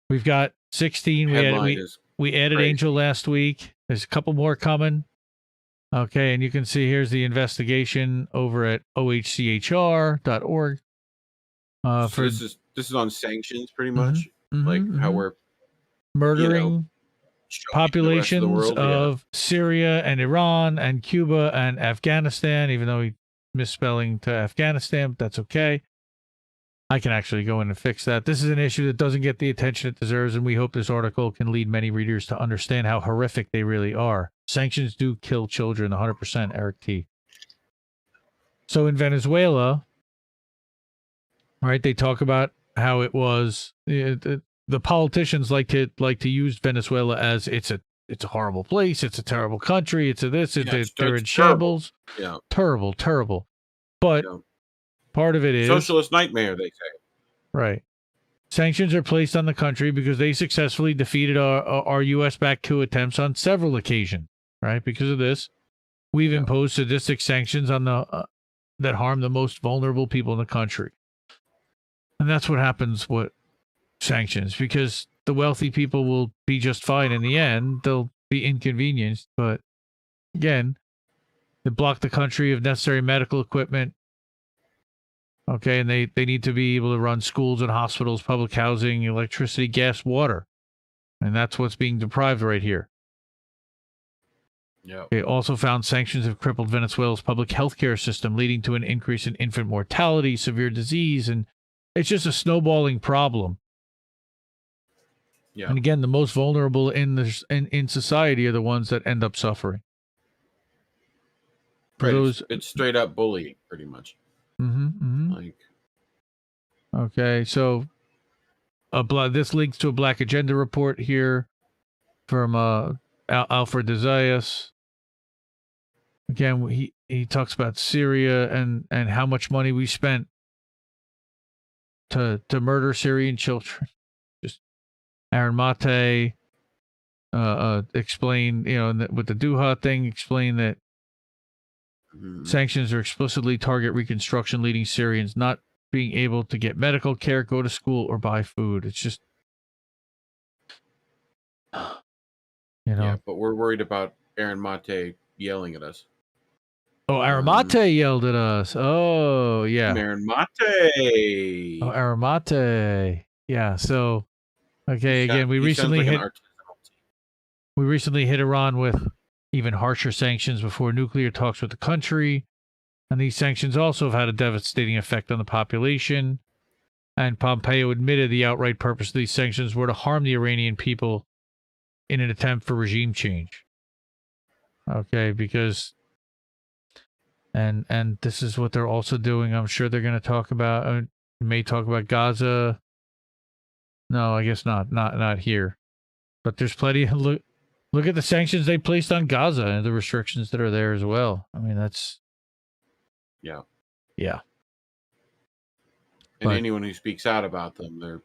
We've got 16. We added Angel last week. There's a couple more coming. Okay, and you can see here's the investigation over at ohchr.org. This is on sanctions, pretty much, how we're murdering populations of Syria and Iran and Cuba and Afghanistan, even though he misspelling to Afghanistan, but that's okay. I can actually go in and fix that. This is an issue that doesn't get the attention it deserves, and we hope this article can lead many readers to understand how horrific they really are. Sanctions do kill children, 100%, Eric T. So in Venezuela, right, they talk about how it was the politicians like to use Venezuela as it's a horrible place, it's a terrible country, they're in shambles. Yeah. Terrible. But part of it is socialist nightmare, they say. Right. Sanctions are placed on the country because they successfully defeated our U.S.-backed coup attempts on several occasions. Right. Because of this, we've imposed sadistic sanctions on that harm the most vulnerable people in the country. And that's what happens with sanctions, because the wealthy people will be just fine in the end. They'll be inconvenienced, but again, they block the country of necessary medical equipment. Okay, and they need to be able to run schools and hospitals, public housing, electricity, gas, water. And that's what's being deprived right here. Yeah. They also found sanctions have crippled Venezuela's public health care system, leading to an increase in infant mortality, severe disease, and it's just a snowballing problem. Yeah. And again, the most vulnerable in society are the ones that end up suffering. Right. It's straight up bullying, pretty much. Okay, so this links to a Black Agenda report here from Alfred de Zayas. Again, he talks about Syria and how much money we spent to murder Syrian children. Just Aaron Mate explain, with the Duha thing, explain that sanctions are explicitly target reconstruction, leading Syrians not being able to get medical care, go to school, or buy food. It's just, Yeah, but we're worried about Aaron Mate yelling at us. Oh, Aaron Mate yelled at us. Oh, yeah. Aaron Mate. Oh, Aaron Mate. Yeah. So, okay. Again, we recently hit Iran with even harsher sanctions before nuclear talks with the country, and these sanctions also have had a devastating effect on the population. And Pompeo admitted the outright purpose of these sanctions were to harm the Iranian people in an attempt for regime change. Okay, because and this is what they're also doing. I'm sure they're going to talk about. May talk about Gaza. No, I guess not. Not here. But there's plenty. Look at the sanctions they placed on Gaza and the restrictions that are there as well. I mean, that's yeah. And anyone who speaks out about them, they're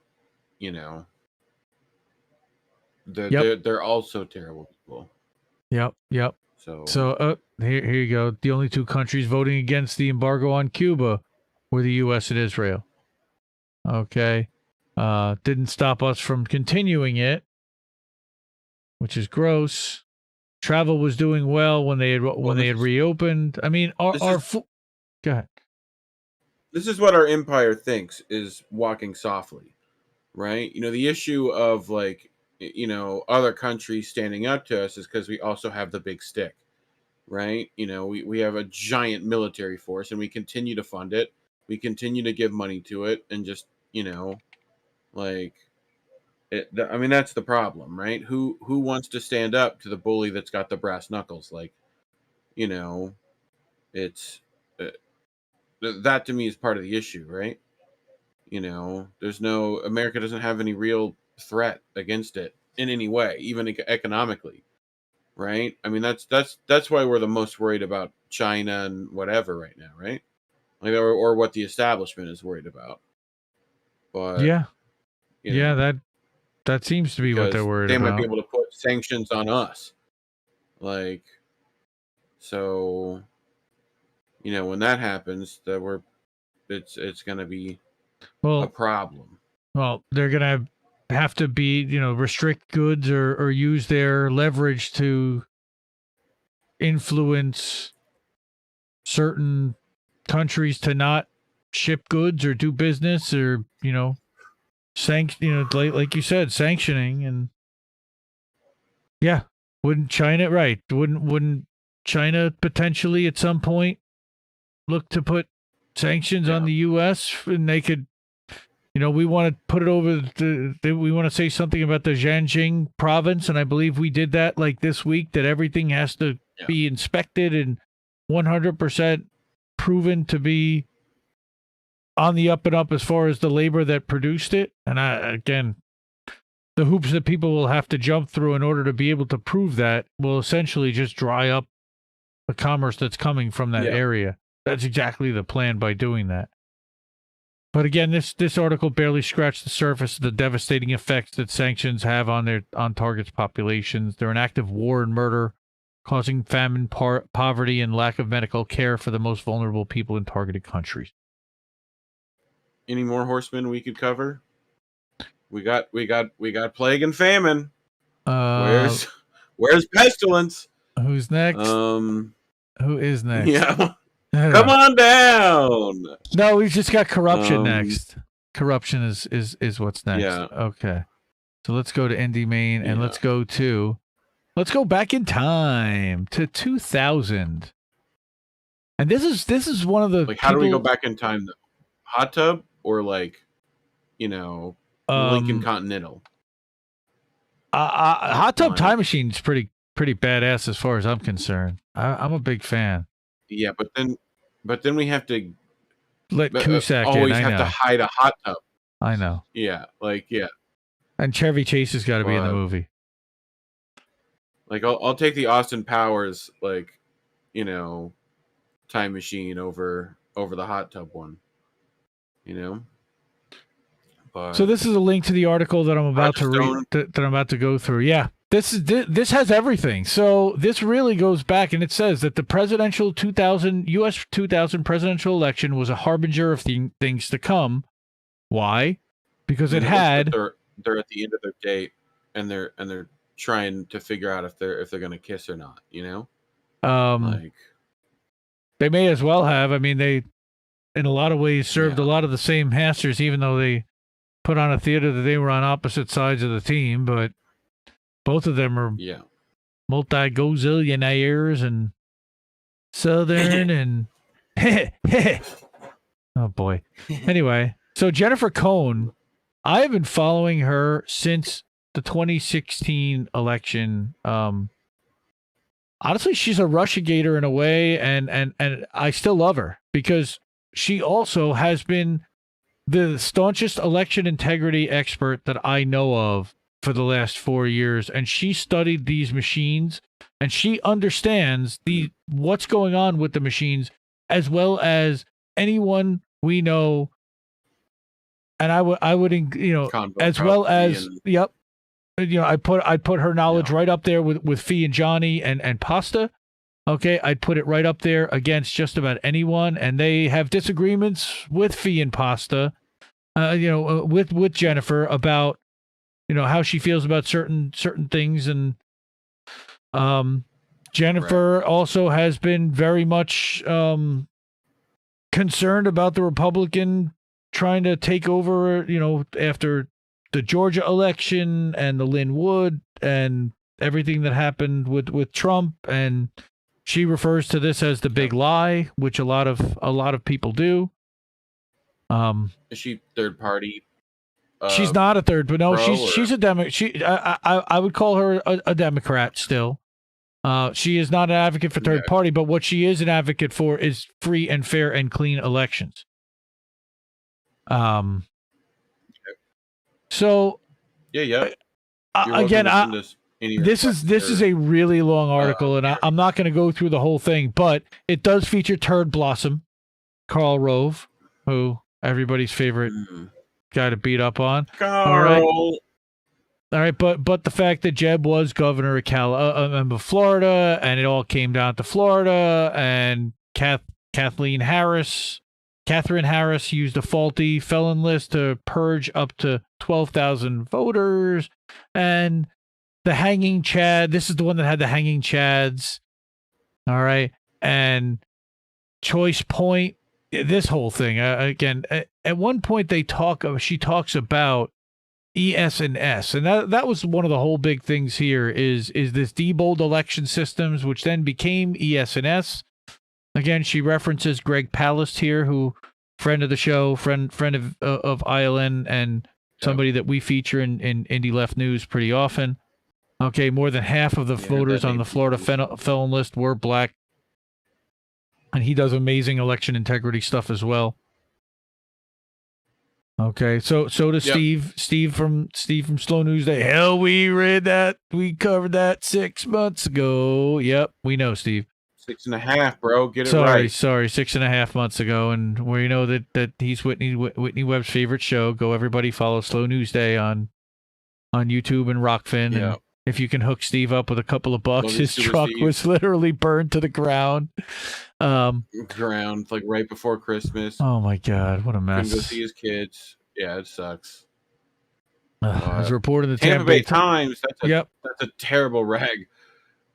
also terrible people. Yep. So here you go. The only two countries voting against the embargo on Cuba were the U.S. and Israel. Okay. Didn't stop us from continuing it, which is gross. Travel was doing well when they had reopened. I mean, go ahead. This is what our empire thinks is walking softly, right? The issue of other countries standing up to us is because we also have the big stick, right? We have a giant military force and we continue to fund it. We continue to give money to it and just, that's the problem, right? Who wants to stand up to the bully that's got the brass knuckles? It's that to me is part of the issue, right? America doesn't have any real threat against it in any way, even economically, right? I mean, that's why we're the most worried about China and whatever right now, right? Or what the establishment is worried about. But that seems to be what they're worried about. They might be able to put sanctions on us, so. When that happens, it's going to be a problem. Well, they're going to have to restrict goods or use their leverage to influence certain countries to not ship goods or do business or, like you said, sanctioning. And yeah, wouldn't China potentially at some point look to put sanctions on the U.S. and they could, we want to put it over we want to say something about the Zhejiang province, and I believe we did that this week, that everything has to be inspected and 100% proven to be on the up and up as far as the labor that produced it. And again, the hoops that people will have to jump through in order to be able to prove that will essentially just dry up the commerce that's coming from that area. That's exactly the plan by doing that. But again, this article barely scratched the surface of the devastating effects that sanctions have on targets' populations. They're an act of war and murder, causing famine, poverty, and lack of medical care for the most vulnerable people in targeted countries. Any more horsemen we could cover? We got plague and famine. Where's pestilence? Who's next? Who is next? Yeah. Come on down. No, we just got corruption next. Corruption is what's next. Yeah. Okay. So let's go to Indy Main and let's go back in time to 2000. And this is one of the how do we go back in time? Hot tub or Lincoln Continental? Hot tub time machine is pretty badass as far as I'm concerned. I'm a big fan. Yeah, but then we have to let Cusack always have to hide a hot tub. I know. Yeah, And Chevy Chase has got to be in the movie. Like I'll take the Austin Powers like, you know, time machine over the hot tub one. You know. But So this is a link to the article that I'm about to read. That I'm about to go through. Yeah, this has everything. So this really goes back, and it says that the presidential 2000 U.S. 2000 presidential election was a harbinger of things to come. Why? Because it had. They're at the end of their date, and they're trying to figure out if they're going to kiss or not. You know. Like they may as well have. I mean, they in a lot of ways served a lot of the same masters, even though they put on a theater that they were on opposite sides of the team, but both of them are multi-gazillionaires and Southern and oh boy. Anyway, so Jennifer Cohn, I have been following her since the 2016 election. Honestly, she's a Russiagator in a way, and I still love her because she also has been the staunchest election integrity expert that I know of for the last 4 years, and she studied these machines, and she understands what's going on with the machines as well as anyone we know. And I would as well as I'd put her knowledge right up there with Fee and Johnny and Pasta. Okay, I'd put it right up there against just about anyone, and they have disagreements with Fee and Pasta, with Jennifer about, how she feels about certain things, and Jennifer also has been very much concerned about the Republican trying to take over, after the Georgia election and the Lynn Wood and everything that happened with Trump, and she refers to this as the big lie, which a lot of people do. Is she third party? She's not a third, but no, she's a Democrat. I would call her a Democrat still. She is not an advocate for third party, but what she is an advocate for is free and fair and clean elections. So again, this is a really long article, and I'm not going to go through the whole thing, but it does feature Turd Blossom, Karl Rove, who everybody's favorite guy to beat up on. All right, but the fact that Jeb was governor of Florida, and it all came down to Florida, and Catherine Harris used a faulty felon list to purge up to 12,000 voters, and the hanging Chad. This is the one that had the hanging Chads. All right, and Choice Point. This whole thing again. At one point, she talks about ES&S, and that was one of the whole big things here. Is this Diebold election systems, which then became ES&S. Again, she references Greg Palast here, who friend of the show, friend of ILN, and somebody that we feature in Indie Left News pretty often. Okay, more than half of the voters on the Florida felon list were black, and he does amazing election integrity stuff as well. Okay, so does Steve from Slow News Day. Hell, we read that. We covered that 6 months ago. Yep, we know, Steve. 6.5, bro. Get it right. Sorry, 6.5 months ago, and we know that he's Whitney Webb's favorite show. Go, everybody, follow Slow News Day on YouTube and Rockfin. Yeah. And if you can hook Steve up with a couple of bucks, his truck was literally burned to the ground. Like right before Christmas. Oh my God, what a mess! Couldn't go see his kids. Yeah, it sucks. As reported in the Tampa Bay Times. That's a terrible rag.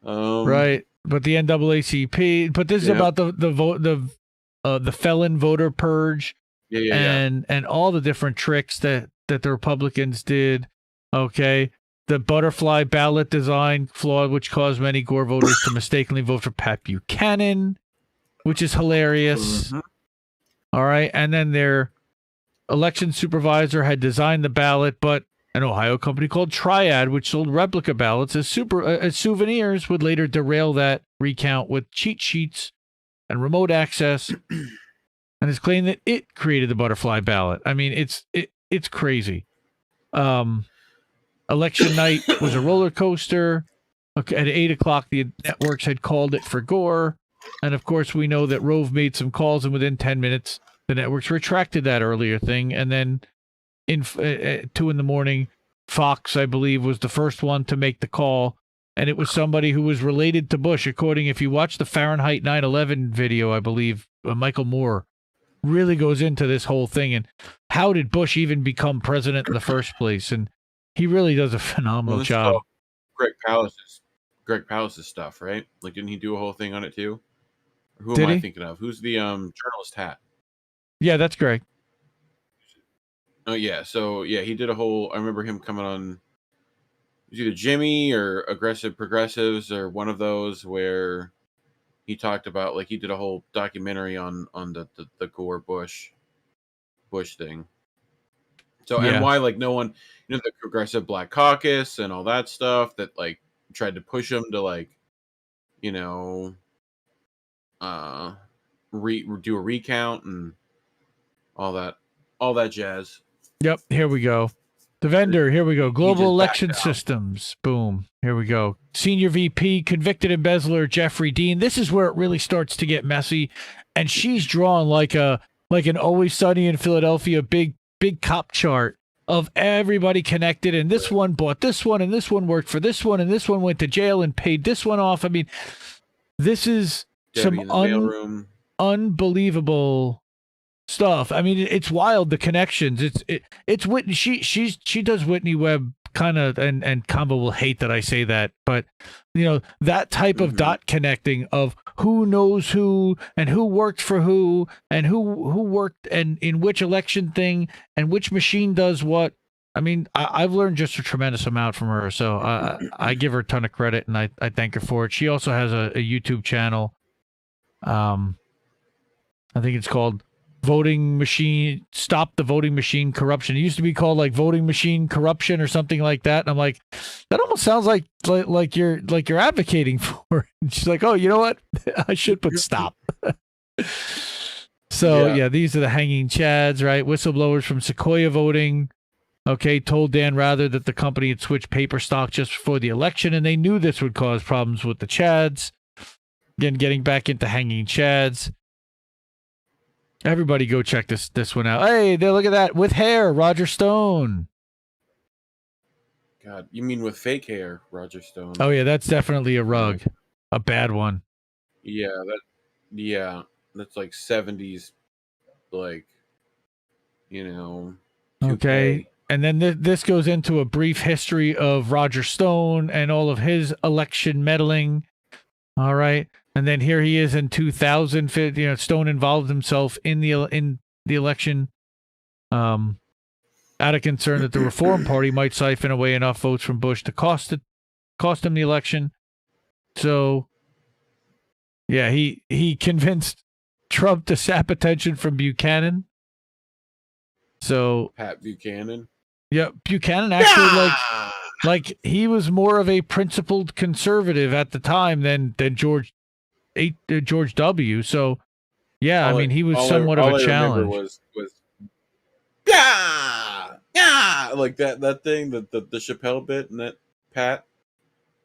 Right, but the NAACP. But this is about the felon voter purge. And all the different tricks that the Republicans did. Okay. The butterfly ballot design flaw, which caused many Gore voters to mistakenly vote for Pat Buchanan, which is hilarious. Mm-hmm. All right. And then their election supervisor had designed the ballot, but an Ohio company called Triad, which sold replica ballots as souvenirs, would later derail that recount with cheat sheets and remote access, and has claimed that it created the butterfly ballot. I mean, it's crazy. Election night was a roller coaster. Okay, at 8 o'clock, the networks had called it for Gore. And of course, we know that Rove made some calls, and within 10 minutes, the networks retracted that earlier thing. And then at 2 in the morning, Fox, I believe, was the first one to make the call. And it was somebody who was related to Bush. If you watch the Fahrenheit 9/11 video, I believe, Michael Moore really goes into this whole thing. And how did Bush even become president in the first place? And he really does a phenomenal job. Greg Palace's stuff, right? Like, didn't he do a whole thing on it too? Or who am I thinking of? Who's the journalist hat? Yeah, that's Greg. Oh yeah, so yeah, he did a whole. I remember him coming on. It was either Jimmy or Aggressive Progressives or one of those where he talked about, like, he did a whole documentary on the Gore Bush thing. So and why, like, no one, the Progressive Black Caucus and all that stuff that, like, tried to push him to, like, do a recount and all that jazz. Yep, here we go. The vendor, here we go. Global Election Systems. Boom. Here we go. Senior VP, convicted embezzler, Jeffrey Dean. This is where it really starts to get messy. And she's drawn like an Always Sunny in Philadelphia big cop chart of everybody connected. And this one bought this one, and this one worked for this one, and this one went to jail and paid this one off. I mean, this is some unbelievable stuff. I mean, it's wild, the connections. It's Whitney. She does Whitney Webb kind of, and Combo will hate that I say that, but that type of dot connecting of who knows who and who worked for who and who worked and in which election thing and which machine does what. I mean, I've learned just a tremendous amount from her, so I give her a ton of credit, and I thank her for it. She also has a YouTube channel. I think it's called Voting Machine, Stop the Voting Machine Corruption. It used to be called like Voting Machine Corruption or something like that. And I'm like, that almost sounds like you're advocating for it. And she's like, oh, you know what? I should put stop. So yeah, these are the hanging chads, right? Whistleblowers from Sequoia Voting. Okay, told Dan Rather that the company had switched paper stock just before the election, and they knew this would cause problems with the chads. Again, getting back into hanging chads. Everybody go check this one out. Hey, look at that. With hair, Roger Stone. God, you mean with fake hair, Roger Stone? Oh, yeah, that's definitely a rug. A bad one. Yeah, that's like 70s, like, 2K. Okay. And then this goes into a brief history of Roger Stone and all of his election meddling. All right. And then here he is in 2000. Stone involved himself in the election, out of concern that the Reform Party might siphon away enough votes from Bush to cost him the election. So, yeah, he convinced Trump to sap attention from Buchanan. So Pat Buchanan. Yeah, Buchanan actually like he was more of a principled conservative at the time than George W. So, yeah, he was somewhat of a challenge. Was like that thing, the Chappelle bit and that Pat.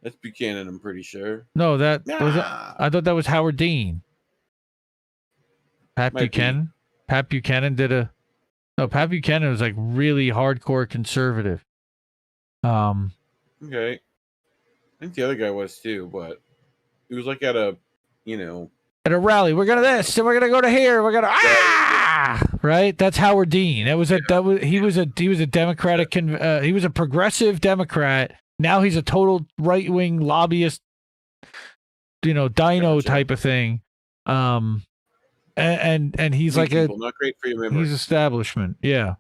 That's Buchanan, I'm pretty sure. No, I thought that was Howard Dean. Pat Buchanan. Pat Buchanan Pat Buchanan was like really hardcore conservative. Okay. I think the other guy was too, but he was like at a rally. We're gonna this, and we're gonna go to here. We're gonna right. That's Howard Dean. He was a Democratic. He was a progressive Democrat. Now he's a total right wing lobbyist. Dino type of thing. And he's like not great for your memory. He's establishment. Yeah.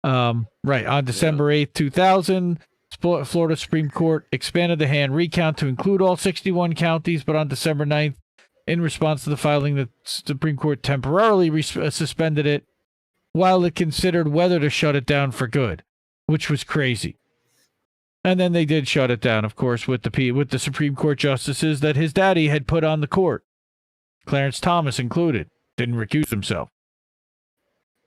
Right. On December 8th, 2000. Florida Supreme Court expanded the hand recount to include all 61 counties, but on December 9th, in response to the filing, the Supreme Court temporarily suspended it while it considered whether to shut it down for good, which was crazy. And then they did shut it down, of course, with the Supreme Court justices that his daddy had put on the court, Clarence Thomas included, didn't recuse himself.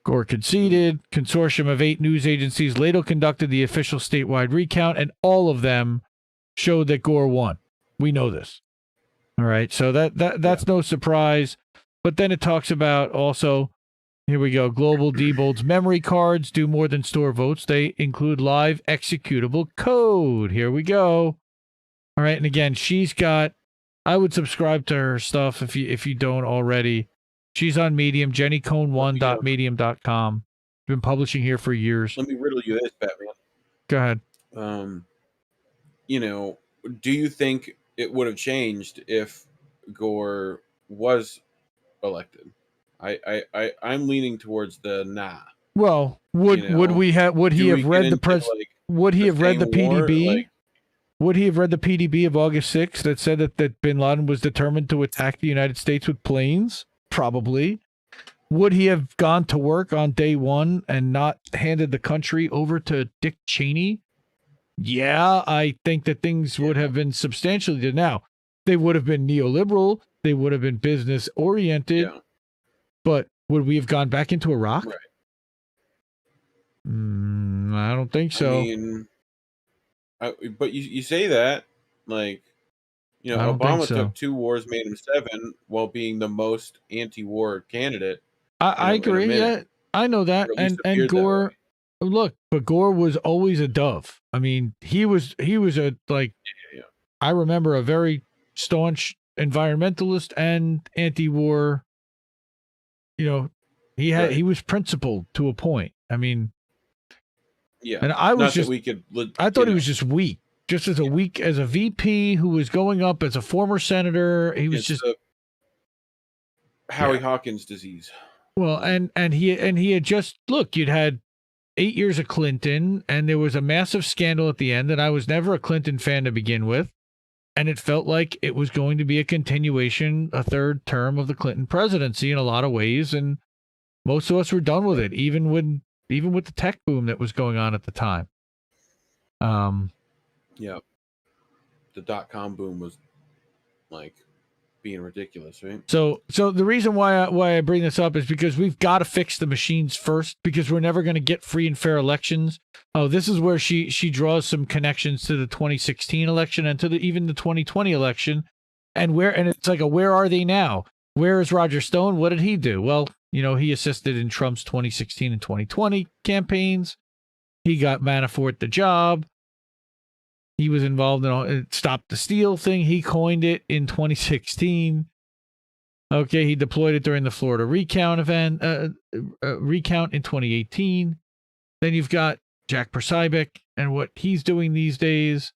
Gore conceded. Consortium of 8 news agencies later conducted the official statewide recount, and all of them showed that Gore won. We know this. All right. So that's no surprise. But then it talks about also, here we go, Global Diebold's memory cards do more than store votes. They include live executable code. Here we go. All right. And again, she's got, I would subscribe to her stuff if you don't already. She's on Medium, jennycohn1.medium.com. Been publishing here for years. Let me riddle you this, Batman. Go ahead. You know, do you think it would have changed if Gore was elected? I'm leaning towards the nah. Well, would he have read the PDB? Would he have read the PDB of August 6th that said that bin Laden was determined to attack the United States with planes? Probably. Would he have gone to work on day one and not handed the country over to Dick Cheney? Yeah, I think that things would have been substantially different. Now, they would have been neoliberal. They would have been business oriented. Yeah. But would we have gone back into Iraq? Right. I don't think so. I mean, but you say that, like, you know, Obama took 2 wars, made him 7, while being the most anti-war candidate. I agree. Yeah, I know that. And Gore, look, but Gore was always a dove. I mean, he was a like. Yeah. I remember a very staunch environmentalist and anti-war. You know, he was principled to a point. I mean, yeah. And I was I thought he was just weak. Just as a VP who was going up as a former senator, he was just Howie Hawkins disease. Well, and he had just you'd had 8 years of Clinton, and there was a massive scandal at the end, and I was never a Clinton fan to begin with, and it felt like it was going to be a continuation, a third term of the Clinton presidency in a lot of ways, and most of us were done with it, even with the tech boom that was going on at the time. Yeah. The .com boom was like being ridiculous, right? So the reason why I bring this up is because we've got to fix the machines first, because we're never going to get free and fair elections. Oh, this is where she draws some connections to the 2016 election and to even the 2020 election, and it's like where are they now? Where is Roger Stone? What did he do? Well, you know, he assisted in Trump's 2016 and 2020 campaigns. He got Manafort the job. He was involved in Stop the Steal thing. He coined it in 2016. Okay, he deployed it during the Florida recount event, recount in 2018. Then you've got Jack Persybek and what he's doing these days.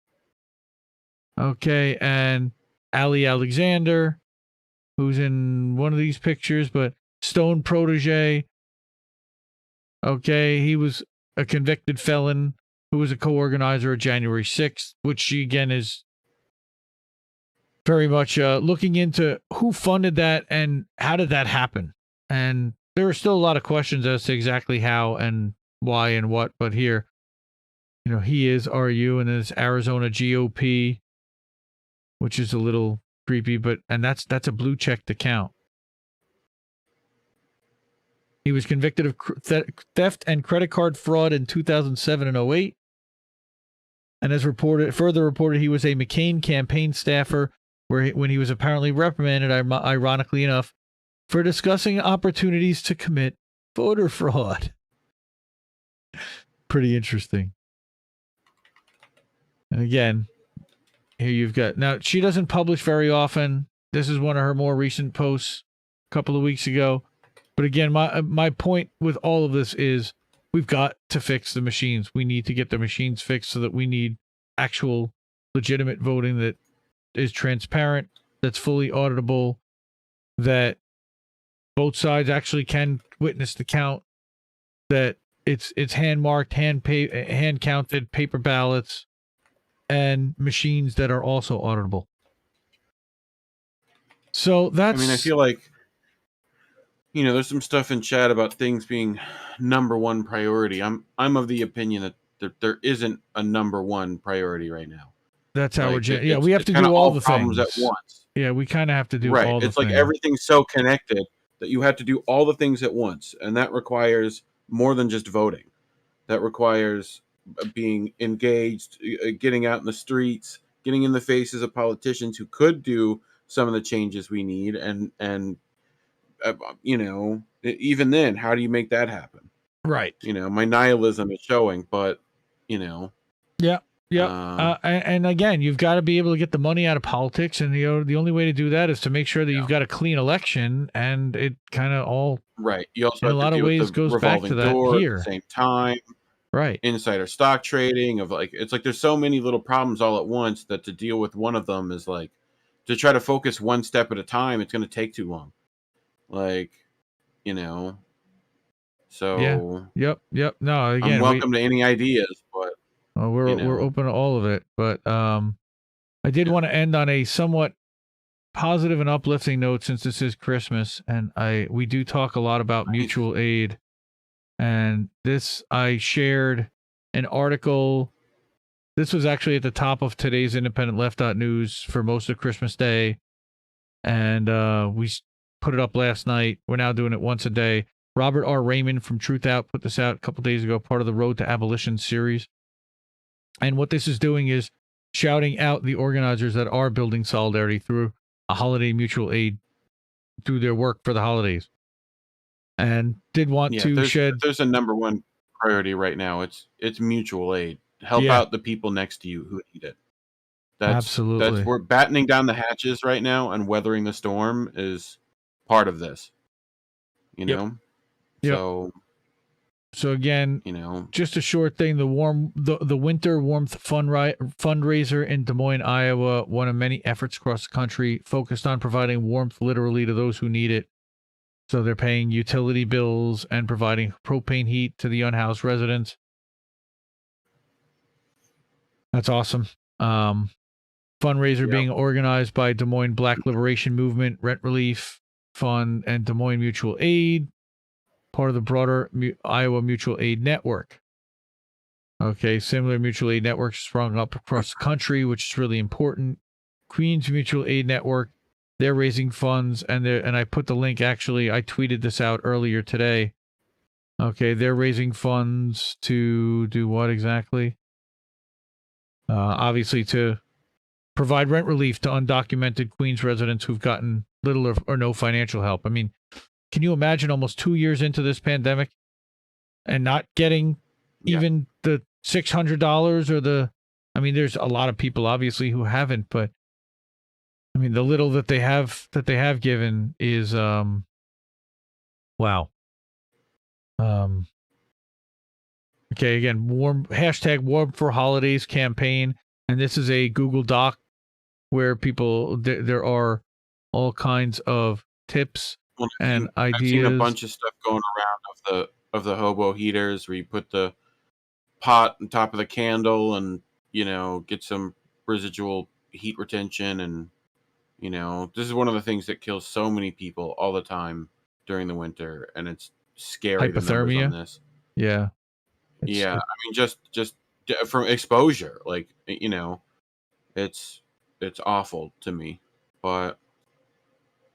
Okay, and Ali Alexander, who's in one of these pictures, but Stone protege. Okay, he was a convicted felon who was a co-organizer of January 6th, which she, again, is very much looking into who funded that and how did that happen. And there are still a lot of questions as to exactly how and why and what, but here, you know, he is RU, and then it's Arizona GOP, which is a little creepy, and that's a blue check to count. He was convicted of theft and credit card fraud in 2007 and 2008. And as further reported, he was a McCain campaign staffer when he was apparently reprimanded, ironically enough, for discussing opportunities to commit voter fraud. Pretty interesting. And again, here you've got... Now, she doesn't publish very often. This is one of her more recent posts a couple of weeks ago. But again, my point with all of this is we've got to fix the machines. We need to get the machines fixed so that we need actual legitimate voting that is transparent, that's fully auditable, that both sides actually can witness the count, that it's hand marked, hand counted, paper ballots, and machines that are also auditable. So that's... I mean, I feel like, you know, there's some stuff in chat about things being number one priority. I'm of the opinion that there isn't a number one priority right now. That's how we're... we have to do all the things at once. Yeah, we kind of have to do all the things. It's like everything's so connected that you have to do all the things at once, and that requires more than just voting. That requires being engaged, getting out in the streets, getting in the faces of politicians who could do some of the changes we need, and even then, how do you make that happen? Right. My nihilism is showing, but Yeah. Yep. And again, you've got to be able to get the money out of politics, and the only way to do that is to make sure that you've got a clean election, and it kind of all right. You also in a have to lot of deal with ways the goes back to revolving that door at the here. same time. Right. Insider stock trading it's like there's so many little problems all at once that to deal with one of them is like to try to focus one step at a time. It's going to take too long. So Yep. No, I'm again, welcome to any ideas, but we're open to all of it. But I did want to end on a somewhat positive and uplifting note, since this is Christmas, and we do talk a lot about mutual aid. And I shared an article. This was actually at the top of today's Independent Left.News for most of Christmas Day. And we put it up last night. We're now doing it once a day. Robert R. Raymond from Truth Out put this out a couple days ago, part of the Road to Abolition series. And what this is doing is shouting out the organizers that are building solidarity through a holiday mutual aid through their work for the holidays. And did want to shed... There's a number one priority right now. It's mutual aid. Help out the people next to you who need it. Absolutely. We're battening down the hatches right now, and weathering the storm is part of this. So again, just a short thing. The Winter Warmth fundraiser in Des Moines, Iowa, one of many efforts across the country focused on providing warmth literally to those who need it. So they're paying utility bills and providing propane heat to the unhoused residents. That's awesome. Fundraiser being organized by Des Moines Black Liberation Movement, Rent Relief Fund, and Des Moines Mutual Aid, part of the broader Iowa Mutual Aid Network. Okay, similar mutual aid networks sprung up across the country, which is really important. Queens Mutual Aid Network, they're raising funds, and I put the link, actually, I tweeted this out earlier today. Okay, they're raising funds to do what exactly? Obviously to provide rent relief to undocumented Queens residents who've gotten little or no financial help. I mean, can you imagine almost 2 years into this pandemic and not getting even the $600 or there's a lot of people obviously who haven't, but I mean, the little that they have given is, wow. Okay, again, hashtag warm for holidays campaign. And this is a Google Doc where there are all kinds of tips and ideas. I've seen a bunch of stuff going around of the hobo heaters, where you put the pot on top of the candle and get some residual heat retention, and this is one of the things that kills so many people all the time during the winter, and it's scary. Hypothermia. The numbers on this. Yeah. I mean, just from exposure, it's awful to me, but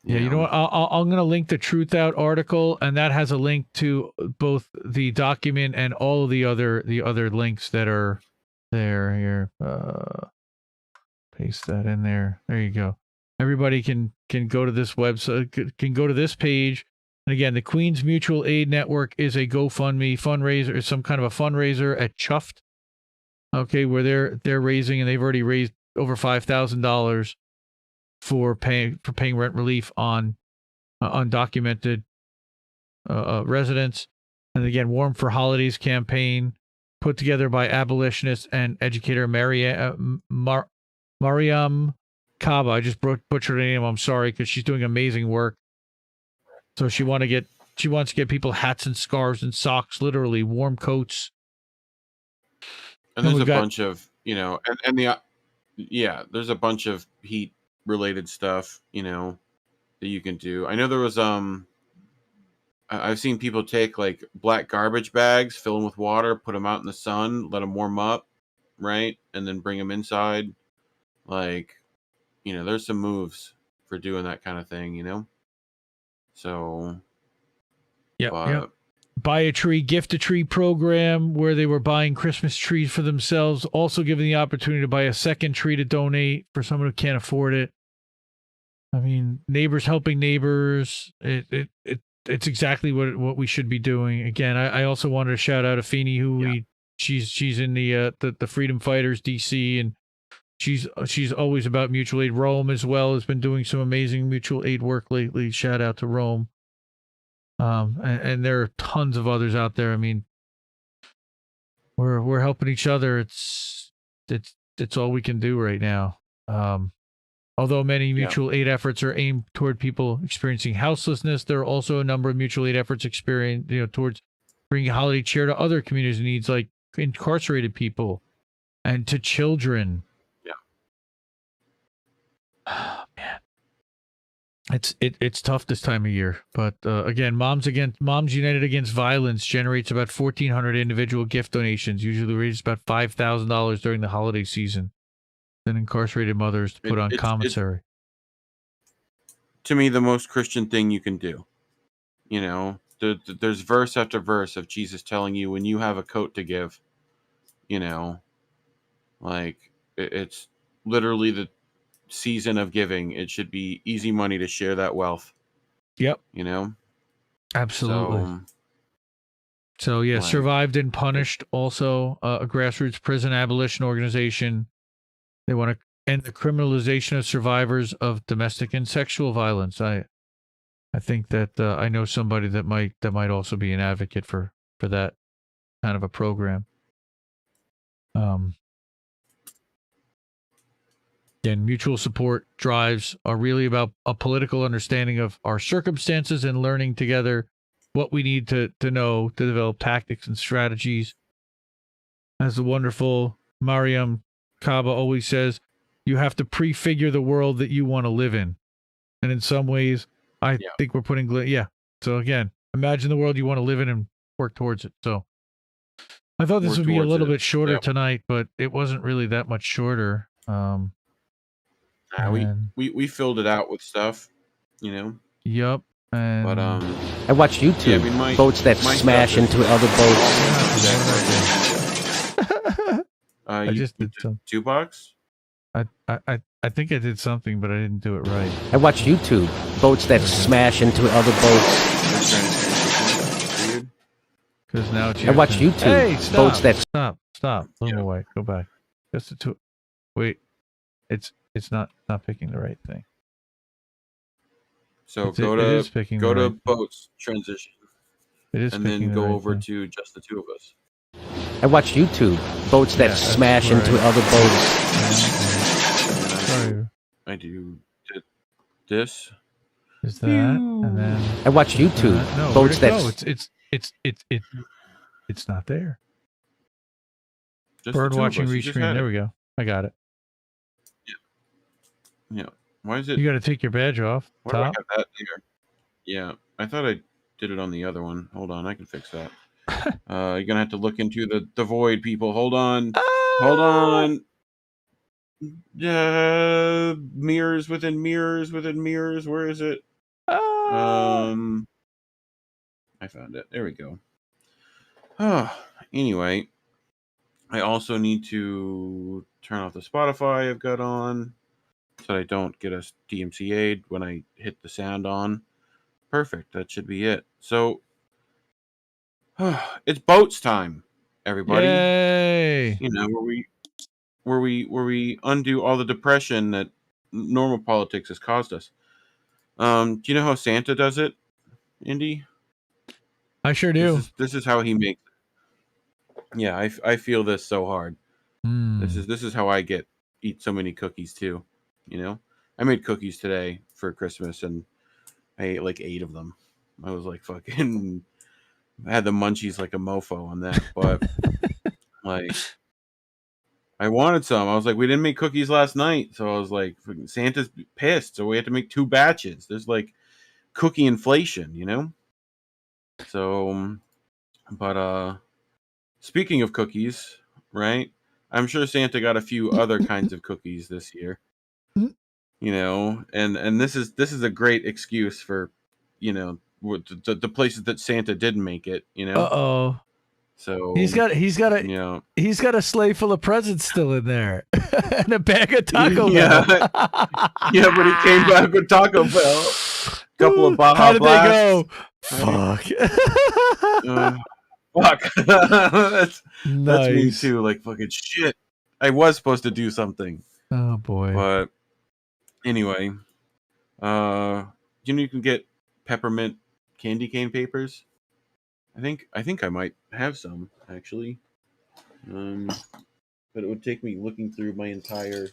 you know what? I'm going to link the Truth Out article, and that has a link to both the document and all of the other links that are there. Here, paste that in there. There you go. Everybody can go to this website, can go to this page. And again, the Queens Mutual Aid Network is a GoFundMe fundraiser, some kind of a fundraiser at Chuffed. Okay, where they're raising, and they've already raised over $5,000 for paying rent relief on undocumented residents. And again, Warm for Holidays campaign put together by abolitionist and educator Mariam Kaba. I just butchered her name. I'm sorry, because she's doing amazing work. So she wants to get people hats and scarves and socks, literally warm coats. And there's a bunch of there's a bunch of heat related stuff that you can do. I know there was I've seen people take like black garbage bags, fill them with water, put them out in the sun, let them warm up, right, and then bring them inside. There's some moves for doing that kind of thing, So buy a tree, gift a tree program where they were buying Christmas trees for themselves, also giving the opportunity to buy a second tree to donate for someone who can't afford it. I mean, neighbors helping neighbors. It's exactly what we should be doing. Again, I also wanted to shout out Afeni, who she's in the Freedom Fighters DC, and she's always about mutual aid. Rome as well has been doing some amazing mutual aid work lately. Shout out to Rome. And there are tons of others out there. I mean, we're helping each other. It's all we can do right now. Although many mutual aid efforts are aimed toward people experiencing houselessness, there are also a number of mutual aid efforts towards bringing holiday cheer to other communities' needs, like incarcerated people and to children. Yeah. Oh, man. It's tough this time of year, but again, Moms United Against Violence generates about 1,400 individual gift donations, usually raises about $5,000 during the holiday season. Then incarcerated mothers to put on commissary. To me, the most Christian thing you can do. You know, there's verse after verse of Jesus telling you when you have a coat to give, you know, like it's literally the season of giving. It should be easy money to share that wealth. Yep. You know? Absolutely. So yeah, Survived and Punished, also a grassroots prison abolition organization. They want to end the criminalization of survivors of domestic and sexual violence. I think that I know somebody that might also be an advocate for that kind of a program. And mutual support drives are really about a political understanding of our circumstances and learning together what we need to know to develop tactics and strategies. As the wonderful Mariam Kaba always says, you have to prefigure the world that you want to live in. And in some ways, I think we're putting... So again, imagine the world you want to live in and work towards it. So I thought this would be a little bit shorter tonight, but it wasn't really that much shorter. We filled it out with stuff, you know. Yep. But I watch YouTube boats that smash into other boats. I just did some $2. I think I did something, but I didn't do it right. I watch YouTube boats that smash into other boats. Because now it's I watch YouTube boats that stop. Move away. Go back. Just the two. Wait. It's not picking the right thing. So go to boats transition. It is, and then go over to just the two of us. I watch YouTube boats that smash into other boats. Sorry. I do this. Is that and then I watch YouTube boats that it's not there. Just Bird watching rescreen. There we go. I got it. Yeah. Why is it? You got to take your badge off. Why do I have that there? Yeah, I thought I did it on the other one. Hold on, I can fix that. You're gonna have to look into the void, people. Hold on. Hold on. Mirrors within mirrors within mirrors. Where is it? I found it. There we go. Anyway, I also need to turn off the Spotify I've got on so I don't get a DMCA'd when I hit the sound on. Perfect. That should be it. So it's boats time, everybody. Yay! You know, where we undo all the depression that normal politics has caused us. Do you know how Santa does it, Indy? I sure do. This is how he makes it. Yeah, I feel this so hard. This is how I eat so many cookies too. You know, I made cookies today for Christmas and I ate like 8 of them. I was like fucking. I had the munchies like a mofo on that, but like I wanted some. I was like, we didn't make cookies last night, so I was like, Santa's pissed, so we had to make 2 batches. There's like cookie inflation, you know. So, but speaking of cookies, right? I'm sure Santa got a few other kinds of cookies this year. You know, and this is a great excuse for, you know, the places that Santa didn't make it, you know. Uh-oh. So He's got a sleigh full of presents still in there, and a bag of Taco Bell. Yeah, but he came back with Taco Bell. Couple of Baja How did Blasts. they go? Fuck. Fuck. That's me Nice. too. Like fucking shit. I was supposed to do something. Oh boy. But anyway, you can get peppermint candy cane papers. I think I might have some actually. But it would take me looking through my entire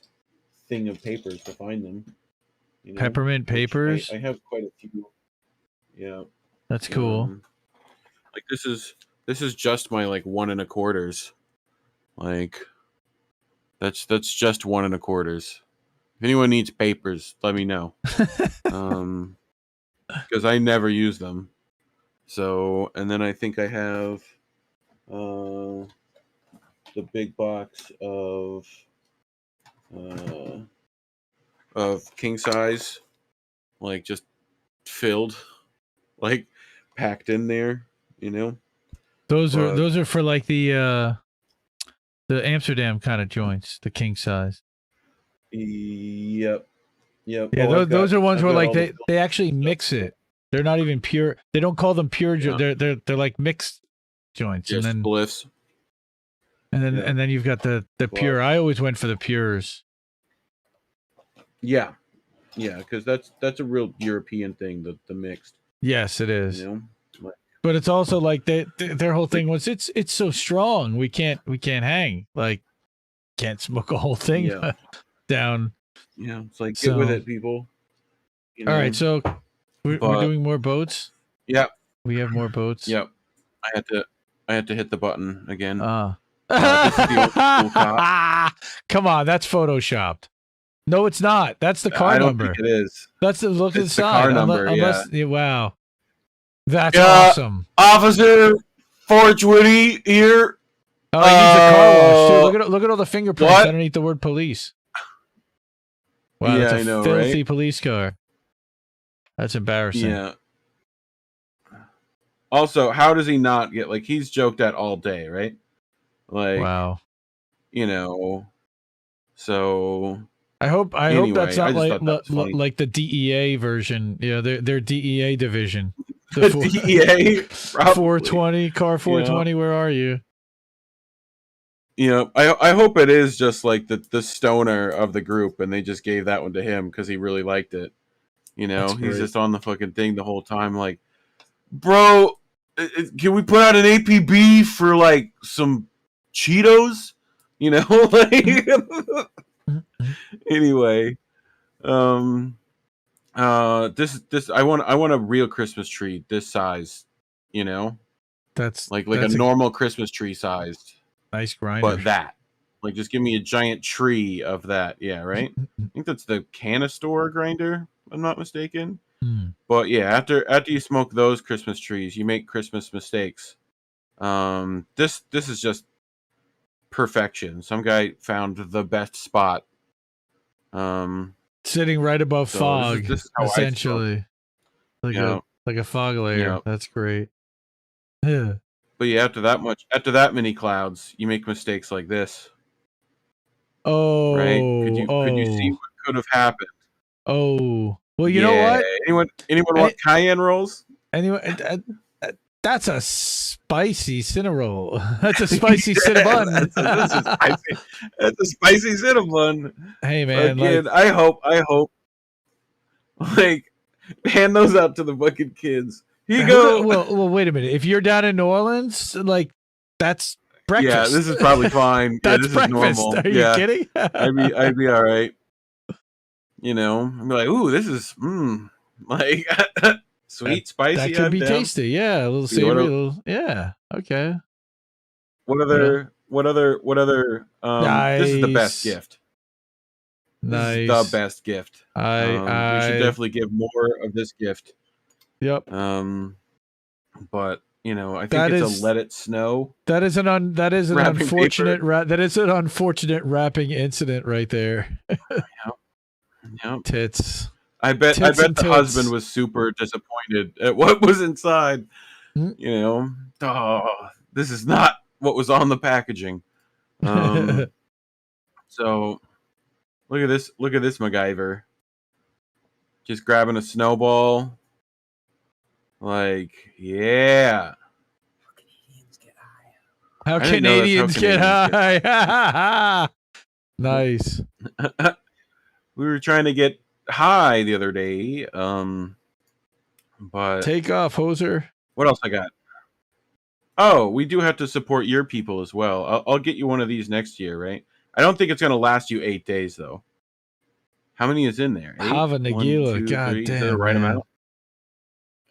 thing of papers to find them. You know? Peppermint papers? I have quite a few. Yeah. That's cool. Like this is just my like 1 1/4. Like that's just 1 1/4. If anyone needs papers, let me know. Because I never use them. So, and then I think I have the big box of king size, like just filled, like packed in there, you know. Those are for like the Amsterdam kind of joints, the king size. Yep. Yeah, those are ones where like they actually mix it. They're not even pure. They don't call them pure. Yeah. They're like mixed joints, just and then spliffs. And then you've got the pure. I always went for the pures. Yeah, because that's a real European thing. The mixed. Yes, it is. You know? But it's also like their whole thing was it's so strong we can't hang, like can't smoke a whole thing down. Yeah, it's like get with it, people. You know? All right, so we're doing more boats. Yeah, we have more boats. Yep, I had to hit the button again. This is the old school cop. Come on, that's photoshopped. No, it's not. That's the car number. I don't think it is. That's the look it's the inside. Car number, wow. That's awesome. Officer Fortwitty here. Oh, he needs a car wash too. Look at all the fingerprints underneath the word police. Wow, yeah, that's a I know, filthy right? police car. That's embarrassing. Yeah. Also, how does he not get like he's joked at all day, right? Like, wow. You know, so I hope that's not like the DEA version. Yeah, their DEA division. The DEA 420 car 420. Yeah. Where are you? Yeah, I hope it is just like the stoner of the group, and they just gave that one to him because he really liked it. You know, he's just on the fucking thing the whole time, like, bro, can we put out an APB for like some Cheetos? You know, like. Anyway, this I want a real Christmas tree this size. You know, that's like a normal Christmas tree sized. Nice grinder. But that, like, just give me a giant tree of that. Yeah, right. I think that's the Canistore grinder. If I'm not mistaken. But yeah, after you smoke those Christmas trees, you make Christmas mistakes. This is just perfection. Some guy found the best spot. Sitting right above fog, this is essentially, like a fog layer. That's great. Yeah. But yeah, after that many clouds, you make mistakes like this. Oh, right? Could you see what could have happened? Oh, well, you know what? Anyone want cayenne rolls? Anyway, that's a spicy cinnamon. That's a spicy cinnamon. That's a spicy cinnamon. Hey man, again, I hope, like, hand those out to the fucking kids. Here you go. Well, wait a minute. If you're down in New Orleans, like, that's breakfast. Yeah, this is probably fine. That's this breakfast. Is normal. Are you kidding? I'd be all right. You know, I'd be like, ooh, this is like sweet, spicy. That could be tasty. Yeah, a little savory. Yeah. Okay. What other? Nice. This is the best gift. Nice. This is the best gift. We should definitely give more of this gift. Yep. But you know, I think it's a let it snow. That is an unfortunate unfortunate wrapping incident right there. Yep. Tits. I bet Tits and the tits. husband was super disappointed at what was inside. Mm. You know, oh, this is not what was on the packaging. So look at this MacGyver. Just grabbing a snowball. Like, yeah. How I didn't know that's how Canadians get Canadians high. Nice. We were trying to get high the other day. But Take off, hoser. what else I got? Oh, we do have to support your people as well. I'll get you one of these next year, right? I don't think it's going to last you 8 days, though. How many is in there? 8? Hava Nagila. 1, 2, God 3. damn. Is that the right amount?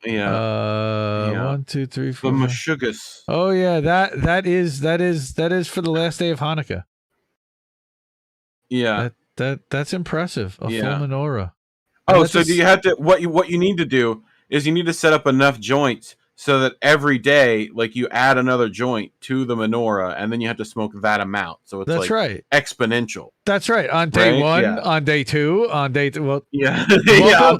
Yeah. Yeah. 1, 2, 3, The 4. Meshuggahs. Oh yeah, that is for the last day of Hanukkah. Yeah. That's impressive. A full menorah. Oh, so do you have to? What you need to do is you need to set up enough joints so that every day, like, you add another joint to the menorah, and then you have to smoke that amount. So it's That's right. Exponential. That's right. On day 1, Yeah. on day 2, on day well, yeah, yeah.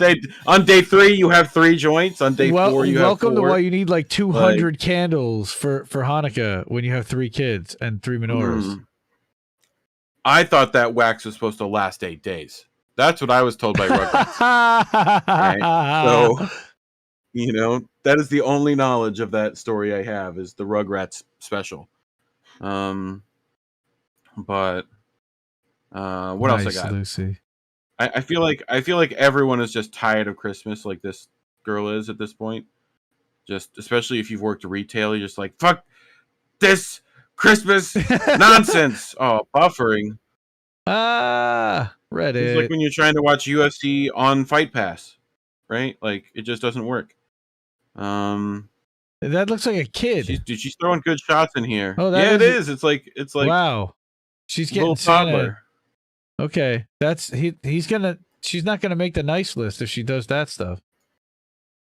On day 3, you have 3 joints. On day 4, you have 4. Welcome to why you need like 200 candles for Hanukkah when you have 3 kids and 3 menorahs. I thought that wax was supposed to last 8 days. That's what I was told by Rugrats. Right? So, you know, that is the only knowledge of that story I have is the Rugrats special. But what else I got? Lucy. I feel like everyone is just tired of Christmas, like this girl is at this point. Just especially if you've worked retail, you're just like, fuck this Christmas nonsense. Oh, buffering. Reddit. It's like when you're trying to watch UFC on Fight Pass, right? Like, it just doesn't work. That looks like a kid. She's throwing good shots in here. Oh, yeah, it is. It's like wow. She's a getting little toddler. Okay, she's not gonna make the nice list if she does that stuff.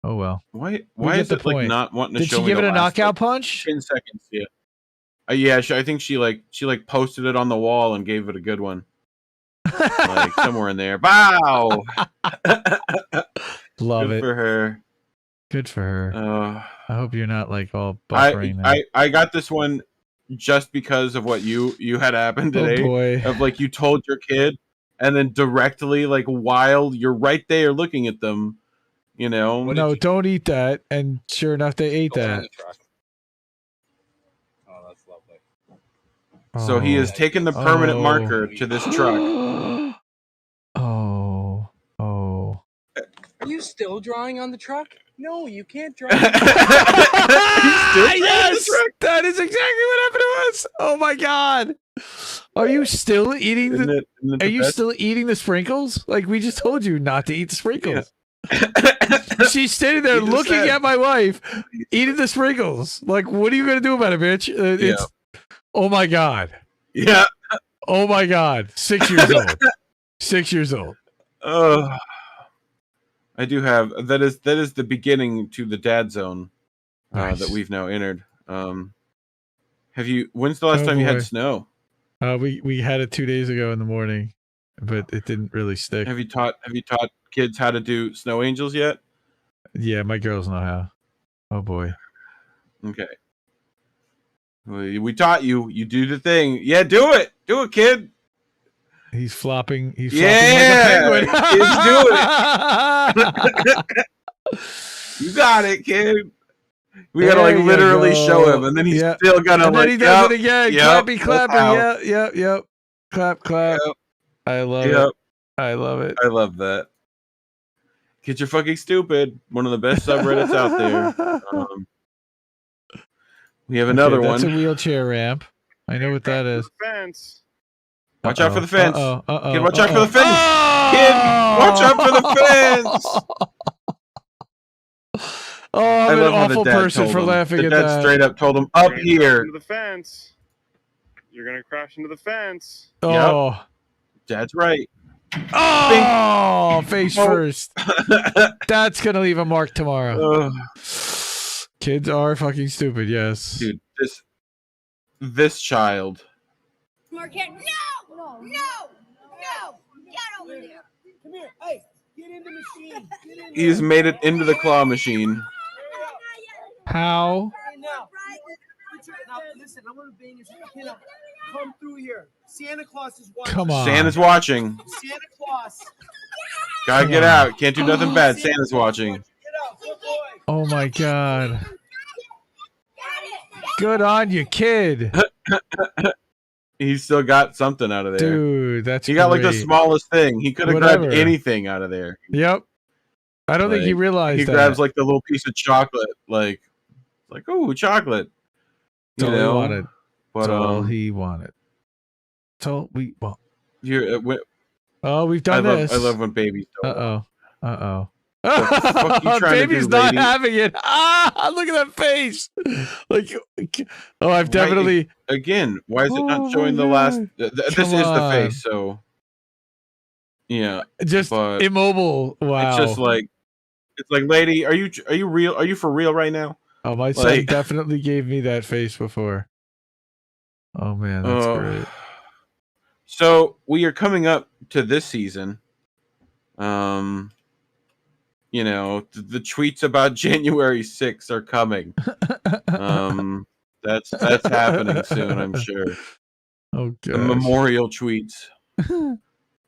Oh well. Why is it like not wanting to show me? Did she give it a knockout punch? 10 seconds. Yeah. Yeah. I think she posted it on the wall and gave it a good one. Like somewhere in there. Wow. Love it for her. Good for her. I hope you're not like all buffering. I got this one just because of what you had happened today. Oh boy. Of like you told your kid, and then directly, like, while you're right there looking at them, you know. No, don't eat that. And sure enough, they ate that. Oh, that's lovely. So he has taken the permanent marker to this truck. Oh. Are you still drawing on the truck? No, you can't draw. Yes, that is exactly what happened to us. Oh my god. Are you still eating still eating the sprinkles? Like, we just told you not to eat the sprinkles. Yeah. She's standing there looking at my wife eating the sprinkles. Like, what are you gonna do about it, bitch? It's oh my god. Yeah. Oh my god. 6 years old. 6 years old. I do have that is the beginning to the dad zone that we've now entered. When's the last time you had snow? We had it 2 days ago in the morning, but it didn't really stick. Have you taught kids how to do snow angels yet? Yeah, my girls know how. Oh boy. Okay. We taught you. You do the thing. Yeah, do it. Do it, kid. He's flopping. He's flopping like a penguin. Kids do it. You got it, kid. We gotta literally show him, and then he's still gonna and then he does it again. Clappy. Yep. Clap. Yep. I love it. I love it. I love that. Kids are fucking stupid. One of the best subreddits out there. We have another one. That's a wheelchair ramp. I know what that is. Fence. Watch out for the fence. Kid, watch out for the fence. Oh! Kid, watch out for the fence. Oh, I'm an awful person for laughing at that. The dad straight up told him, up here. Into the fence. You're going to crash into the fence. Oh. Yep. Dad's right. Oh, face first. That's going to leave a mark tomorrow. Kids are fucking stupid, yes. Dude, this child. Smart kid. No! Get over there. Come here. Hey, give He's made it into the claw machine. How? Now, listen, I'm gonna bang his kid up. Come through here. Santa Claus is watching. Come on. Santa's watching. Santa Claus. Gotta get out. Can't do nothing bad. Santa's watching. Get out, good boy. Oh my God. Good on you, kid. He still got something out of there. Dude, that's He got like the great. smallest thing. He could have Whatever. grabbed anything out of there. Yep. I don't think he realized he that. grabs like the little piece of chocolate, like oh, chocolate. That's all he wanted. But That's all he wanted. So we well. Oh, we've done this. I love when babies don't. Uh-oh. fuck you trying Baby's to do, not lady? having it. Ah, look at that face. Like, oh, I've definitely. Again, why is it not showing the last? This is the face, so yeah. Just immobile. Wow. It's just like, lady, are you real? Are you for real right now? Oh, my son definitely gave me that face before. Oh man, that's great. So we are coming up to this season. You know, the tweets about January 6th are coming. That's happening soon, I'm sure. Oh god. The memorial tweets.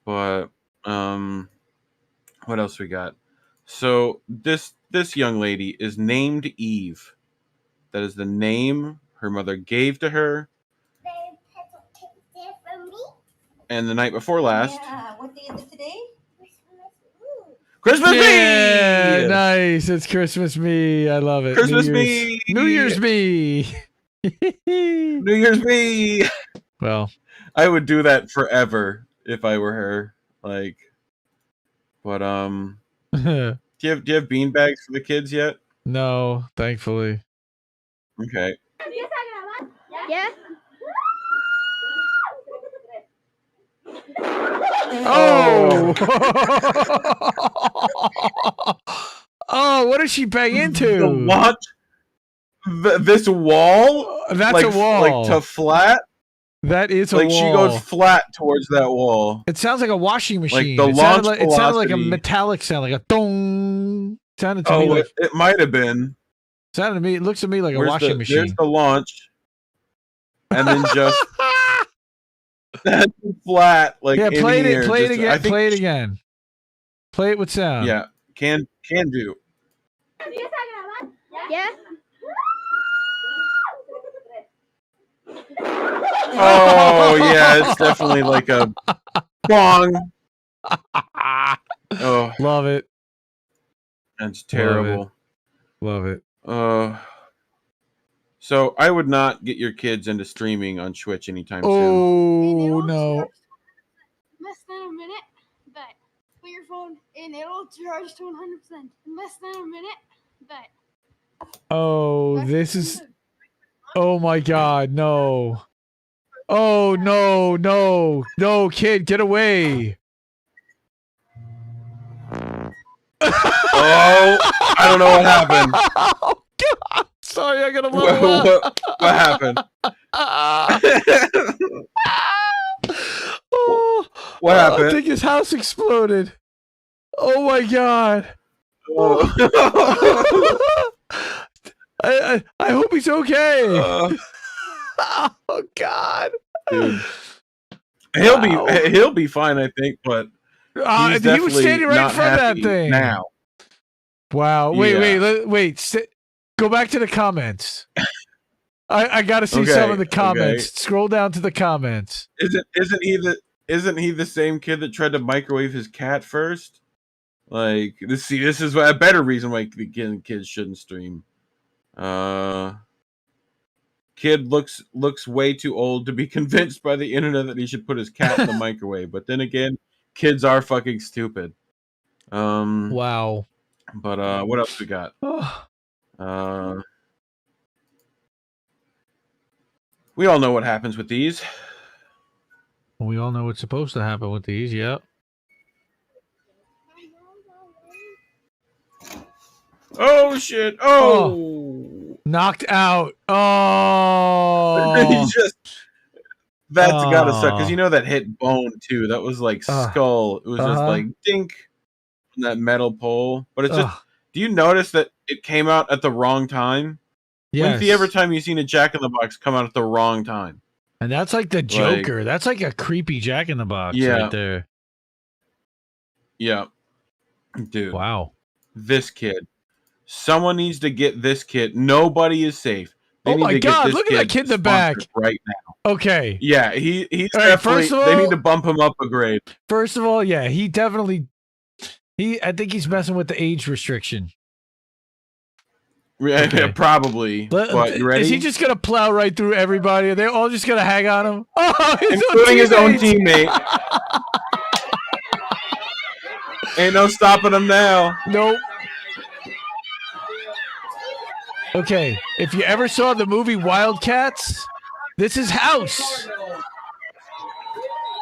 But what else we got? So this young lady is named Eve. That is the name her mother gave to her. And the night before last. Yeah, what day is it today? Christmas yeah, me! Nice. It's Christmas me. I love it. Christmas me! New Year's me. New Year's me! Well, I would do that forever if I were her. Like, but do you have bean bags for the kids yet? No, thankfully. Okay. Yeah. Oh! Oh, what did she bang into? The what? This wall? That's a wall. Like to flat? That is a wall. wall. She goes flat towards that wall. It sounds like a washing machine. Like the launch velocity. It sounded like a metallic sound, like a dong. Sounded to me like, it might have been. Sounded to me. It looks to me like a washing machine. There's the launch, and then just that's flat. Like play it again. Play it again. Play it with sound. Yeah, can do. Yeah. Oh yeah, it's definitely like a bong. Oh, love it. That's terrible. Love it. So I would not get your kids into streaming on Twitch anytime soon. Oh no. Less than a minute, but put your phone and it'll charge to 100% in less than a minute, but oh, this is. Oh my God, no. Oh no, kid, get away. Oh, I don't know what happened. Oh, God. Sorry, I gotta look. What happened? What happened? I think his house exploded. Oh my God. I hope he's okay. Oh God. Dude. He'll be fine, I think, but he was standing right in front of that thing. Now. Wow. Wait. Go back to the comments. I got to see some of the comments. Okay. Scroll down to the comments. Isn't he the same kid that tried to microwave his cat first? Like this is a better reason why kids shouldn't stream. Kid looks way too old to be convinced by the internet that he should put his cat in the microwave. But then again, kids are fucking stupid. Wow. But what else we got? We all know what happens with these. We all know what's supposed to happen with these. Yep. Oh shit! Oh, knocked out. Oh, that's gotta suck because you know that hit bone too. That was like skull. It was just like dink. that metal pole. But it's just, Ugh. do you notice that it came out at the wrong time? When's the ever time you've seen a Jack in the Box come out at the wrong time? And that's like the Joker. That's like a creepy Jack in the Box right there. Yeah. Dude. Wow. This kid. Someone needs to get this kid. Nobody is safe. They oh my God! Look at that kid in the back right now. Okay. Yeah, he's right, definitely. first of all, they need to bump him up a grade. First of all, yeah, he definitely. I think he's messing with the age restriction. Yeah, probably. But you ready? Is he just gonna plow right through everybody? Are they all just gonna hang on him? Oh, including his own teammate. Ain't no stopping him now. Nope. Okay, if you ever saw the movie Wildcats, this is House.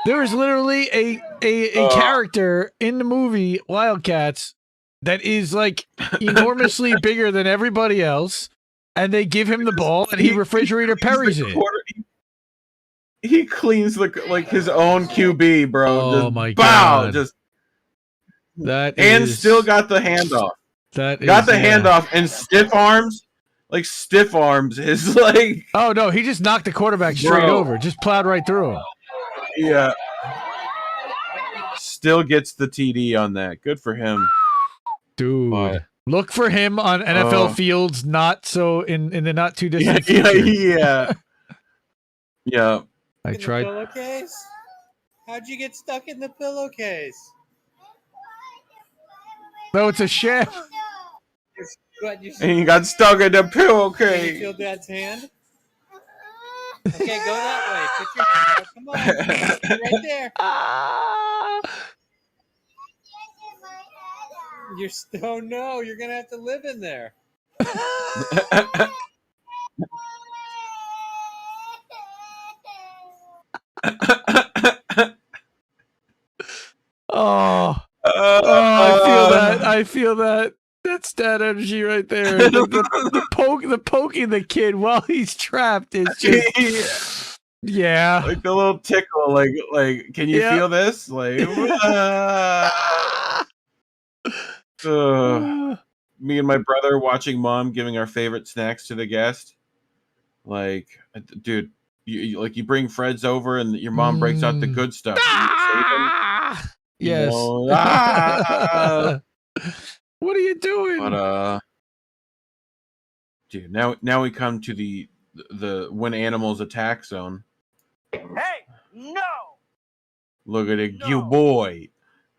There is literally a character in the movie Wildcats that is like enormously bigger than everybody else, and they give him the ball and he refrigerator parries it. He cleans his own QB, bro. Oh just my God! Just and still got the handoff. Got the handoff and stiff arms. Like stiff arms his like. Oh no, he just knocked the quarterback straight over. Just plowed right through him. Yeah. Still gets the TD on that. Good for him. Dude. Look for him on NFL fields, not so in the not too distant future. Yeah. I tried. Pillowcase? How'd you get stuck in the pillowcase? No, it's a chef. And he got stuck in the pillowcase. Can you feel Dad's hand? Okay, go that way. Put your hand out. Come on. Right there. Oh no, you're going to have to live in there. I feel that. That's dad energy right there. The poking the kid while he's trapped is just yeah. Like the little tickle, like can you feel this? Like me and my brother watching mom giving our favorite snacks to the guest. Like, dude, you bring Fred's over and your mom breaks out the good stuff. Yes. What are you doing? But dude, now we come to the when animals attack zone. Hey, no. Look at a cute boy.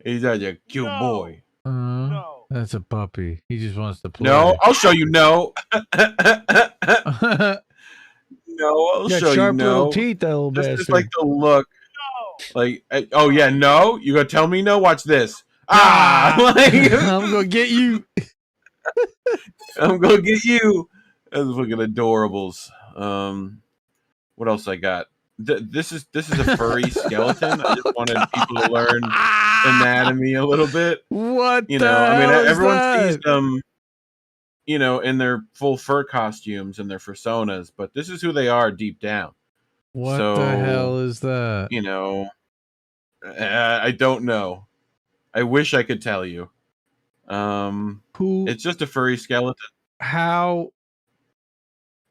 He's such a cute boy. No. That's a puppy. He just wants to play. No, I'll show you. No. No, I'll show sharp you. No. little teeth, that little bastard. Just like the look. No. Like, oh yeah, no. You gonna tell me no? Watch this. Like, I'm gonna get you. I'm gonna get you. That's fucking adorables. What else I got? This is a furry skeleton. I just wanted people to learn anatomy a little bit. What you know? I mean, everyone sees them, you know, in their full fur costumes and their personas, but this is who they are deep down. What the hell is that? You know, I don't know. I wish I could tell you. Who? It's just a furry skeleton. How?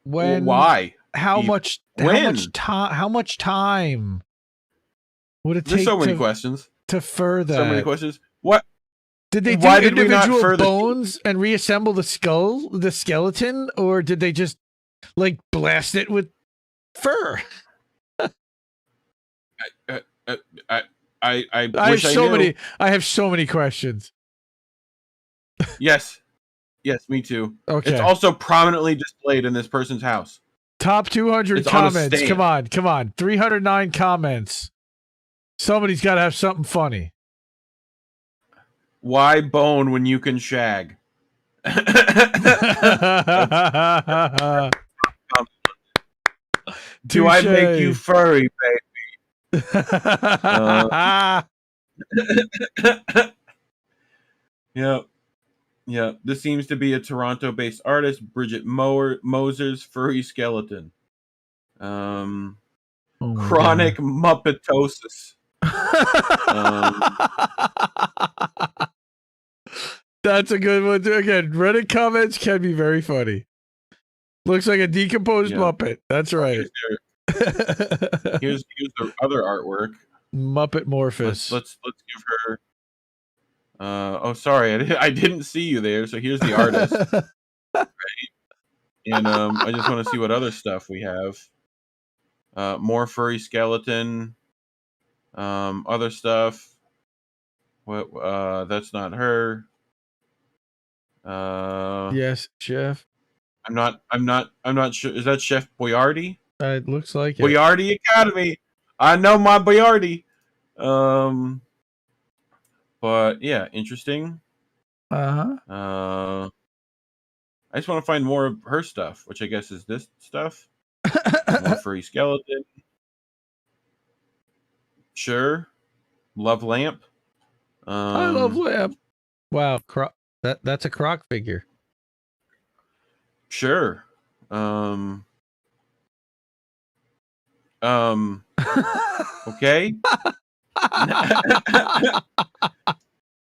When? Well, why? How much? When? How much time would it take? There's so many questions. To fur that. So many questions. What? Did they do individual bones and reassemble the skeleton, or did they just like blast it with fur? I wish I knew. I have so many questions. Yes, me too. Okay. It's also prominently displayed in this person's house. Top 200 comments. Come on. 309 comments. Somebody's got to have something funny. Why bone when you can shag? Do I make you furry, baby? Yeah. This seems to be a Toronto-based artist, Bridget Moser's furry skeleton. Chronic muppetosis. That's a good one too. Again, Reddit comments can be very funny. Looks like a decomposed Muppet. That's right. Here's the other artwork. Muppet Morphus. Let's give her. Oh, sorry, I didn't see you there. So here's the artist, right? And I just want to see what other stuff we have. More furry skeleton. Other stuff. What? That's not her. Yes, Chef. I'm not sure. Is that Chef Boyardee? It looks like it. Boyardee Academy. I know my Boyardee. But yeah, interesting. I just want to find more of her stuff, which I guess is this stuff. More furry skeleton. Sure. Love lamp. I love lamp. Wow, that's a croc figure. Sure. Okay.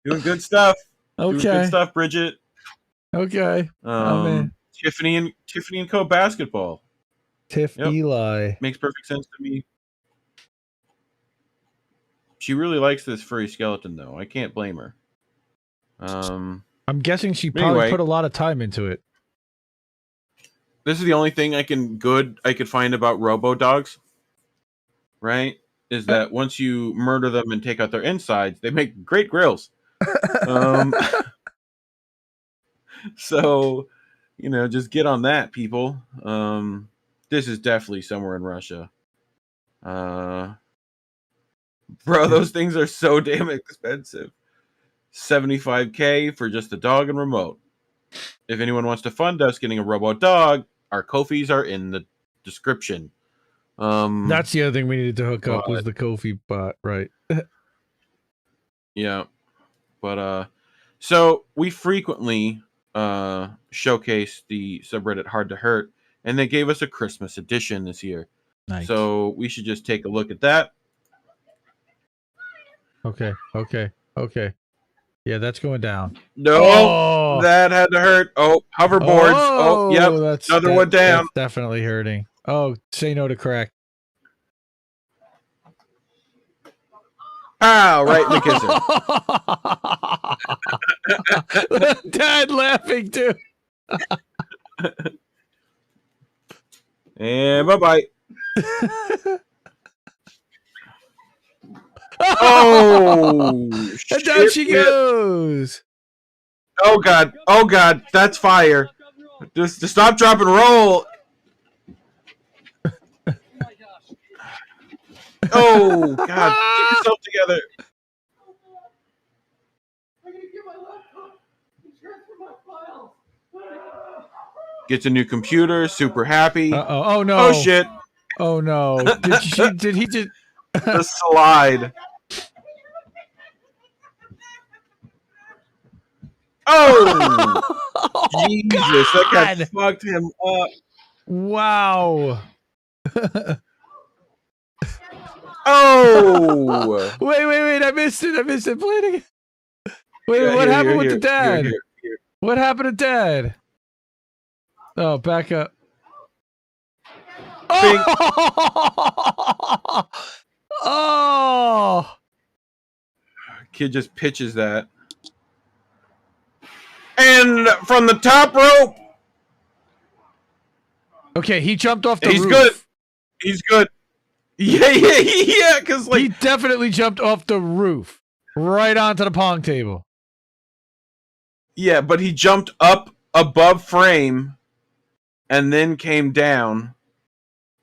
Doing good stuff. Okay. Doing good stuff, Bridget. Okay. Tiffany and Co. basketball. Tiff Eli. Makes perfect sense to me. She really likes this furry skeleton, though. I can't blame her. I'm guessing she probably put a lot of time into it. This is the only thing I could find about robo dogs, right? Is that once you murder them and take out their insides, they make great grills. So, just get on that, people. This is definitely somewhere in Russia. Bro, those things are so damn expensive. $75K for just the dog and remote. If anyone wants to fund us getting a robo dog, our Ko-fis are in the description. That's the other thing we needed to hook up was the Ko-fi bot, right? Yeah. But so we frequently showcase the subreddit Hard to Hurt, and they gave us a Christmas edition this year. Nice. So we should just take a look at that. Okay. Yeah, that's going down. No, that had to hurt. Oh, hoverboards. Oh, yep. Another one down. That's definitely hurting. Oh, say no to crack. Ow, right in the kisser. Dad laughing too. And bye-bye. Oh, and down she goes. Oh God, that's fire. Just stop, drop, and roll. Oh God, get yourself together. Gets a new computer, super happy. Oh no. Oh shit. Oh no. Did he just the slide? Oh, Jesus, that guy fucked him up. Wow. Oh. Wait, I missed it. Play it again. Wait, what happened with the dad? Here. What happened to Dad? Oh, back up. Oh! Oh! Kid just pitches that. And from the top rope. Okay, he jumped off the roof. He's good. Yeah, because he definitely jumped off the roof. Right onto the pong table. Yeah, but he jumped up above frame and then came down,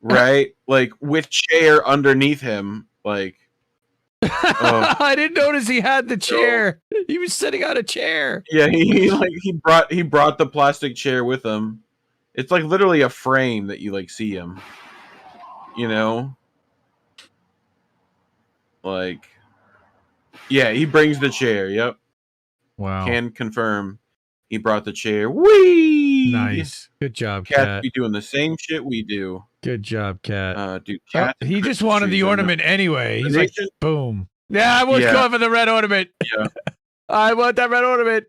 right? With chair underneath him, I didn't notice he had the chair. He was sitting on a chair. Yeah, he brought the plastic chair with him. It's literally a frame that you see him. Yeah, he brings the chair. Yep. Wow. Can confirm he brought the chair. Whee! Nice. Good job, Cat. Cat. Be doing the same shit we do. Good job, Cat. Dude, Cat. He just wanted the ornament anyway. He's like, boom. Yeah, I was going for the red ornament. Yeah. I want that red ornament.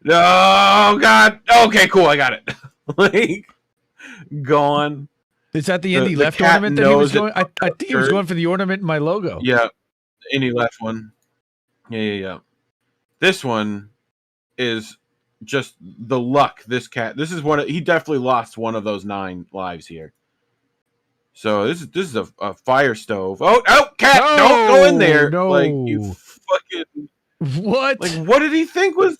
No, God. Okay, cool. I got it. Like, gone. Is that the indie left cat ornament that he was knows going? I think he was going for the ornament in my logo. Yeah, any left one. Yeah. This one is just the luck. This cat. This is he definitely lost one of those 9 lives here. So this is a fire stove. Oh, cat! No, don't go in there. No. Like, you fucking. What? Like, what did he think was?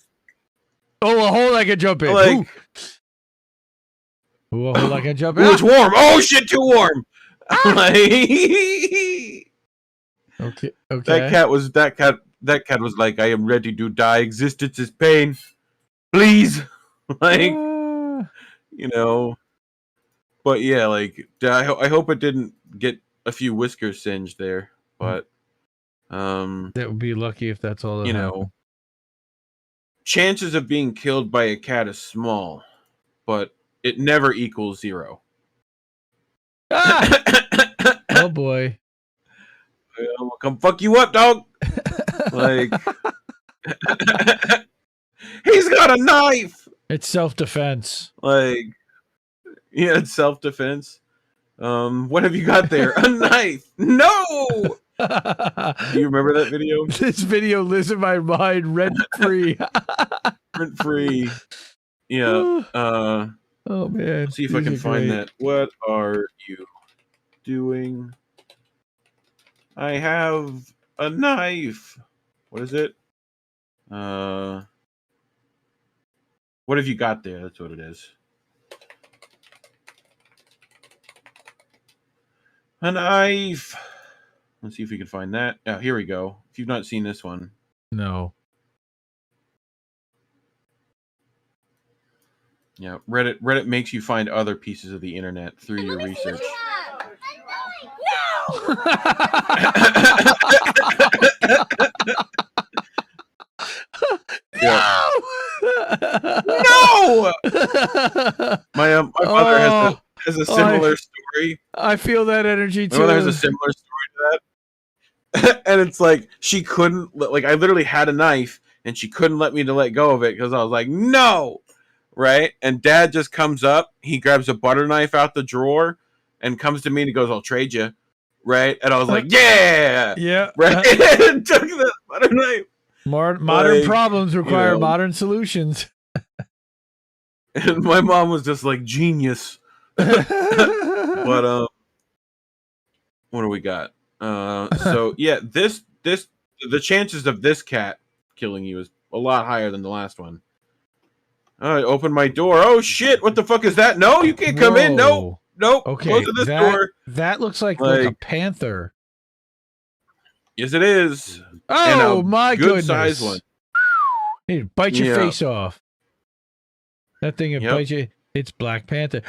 Oh, a hole I can jump in. Like, Ooh, a hole I can jump in. Ooh, it's warm. Oh shit, too warm. Like, okay. That cat was like, I am ready to die. Existence is pain. Please. Like, you know. But yeah, like, I hope it didn't get a few whiskers singed there. But that would be lucky if that's all that happened. Chances of being killed by a cat is small, but it never equals 0. Oh boy. I'm gonna come fuck you up, dog. Like, he's got a knife. It's self-defense. Like, yeah, it's self-defense. What have you got there? A knife. No. Do you remember that video? This video lives in my mind rent-free. Rent-free. Yeah. Oh man. Let's see if I can find that. What are you doing? I have a knife. What is it? What have you got there? That's what it is. A knife. Let's see if we can find that. Oh, here we go. If you've not seen this one. No. Yeah, Reddit makes you find other pieces of the internet through your research. No! Yeah. No! My mother has a similar story. I feel that energy too. My mother has a similar story to that. And it's like, she couldn't, like, I literally had a knife and she couldn't let me to let go of it because I was like, no! Right? And Dad just comes up, he grabs a butter knife out the drawer and comes to me and he goes, I'll trade you. Right? And I was like, yeah! Yeah. Right? And took the butter knife. Modern problems require modern solutions. And my mom was just like, genius. But what do we got? So yeah, the chances of this cat killing you is a lot higher than the last one. I open my door. Oh shit! What the fuck is that? No, you can't come in. Nope. Okay, close this door. That looks like a panther. Yes, it is. Oh my goodness! Good size one. It'd bite your face off. That thing would bite you. It's Black Panther.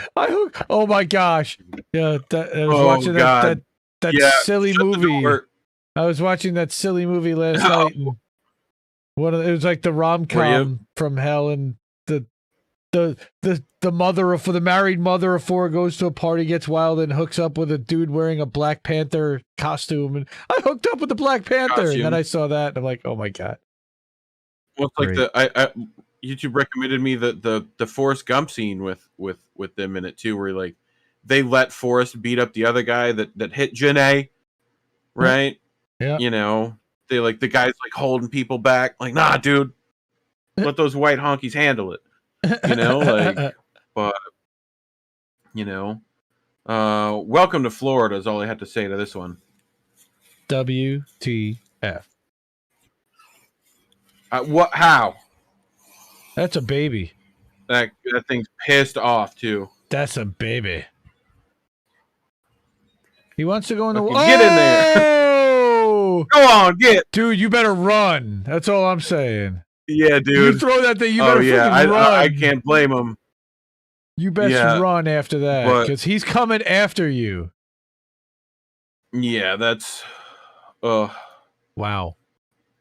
Oh my gosh! Yeah, I was watching that silly movie. I was watching that silly movie last night. And it was like the rom-com from hell, and the married mother of 4 goes to a party, gets wild, and hooks up with a dude wearing a Black Panther costume. And I hooked up with the Black Panther, and then I saw that, and I'm like, oh my god. Well, it's like YouTube recommended me the Forrest Gump scene with them in it too, where like they let Forrest beat up the other guy that hit Janae, right? Yeah. You know, they like the guy's like holding people back, like, nah, dude, let those white honkies handle it. You know, like, but you know, welcome to Florida is all I had to say to this one. WTF? What? How? That's a baby. That thing's pissed off too. That's a baby. He wants to go in the Get in there. Go on, get. Dude, you better run. That's all I'm saying. Yeah, dude. You throw that thing, you better run. I can't blame him. You best run after that, because he's coming after you. Yeah, that's wow.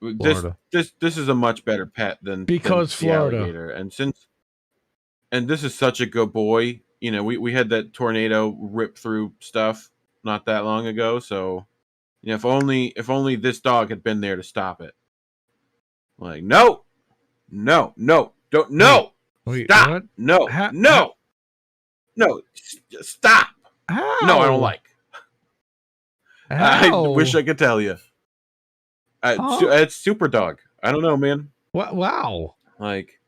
Florida. This is a much better pet than Florida. Alligator. And this is such a good boy. You know, we had that tornado rip through stuff not that long ago, so you know, if only this dog had been there to stop it. Like, no, No, don't, no. Wait, Stop. what? No, How- no. Stop. How? No, I don't like. How? I wish I could tell you. It's Super Dog. I don't know, man. Wow. Like,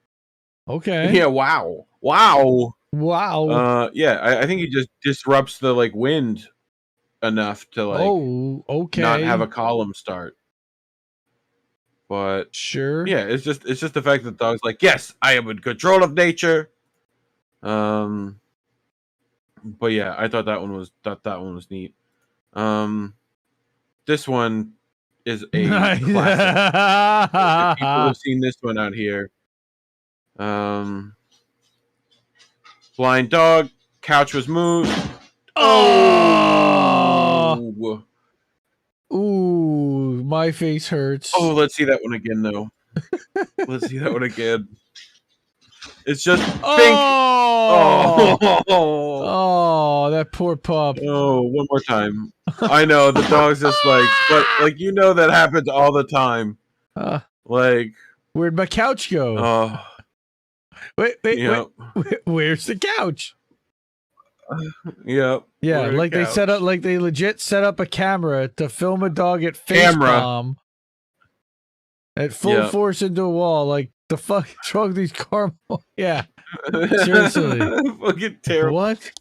Okay. yeah, wow. Wow. Yeah, I think he just disrupts the like wind enough to like okay. not have a column start. But sure. yeah, it's just the fact that the dog's like, yes, I am in control of nature. But yeah, I thought that one was neat. This one is a classic. People have seen this one out here. Blind dog, couch was moved. Oh! Ooh, my face hurts. Oh, let's see that one again, though. Let's see that one again. It's just pink. Oh, that poor pup. Oh, one more time. I know the dog's just like, but like that happens all the time. Like, where'd my couch go? Oh, wait. Where's the couch? Yep. Yeah, like they set up, like they legit set up a camera to film a dog at face palm at full force into a wall. Like the fuck is wrong with these car? Yeah, seriously, fucking terrible. What?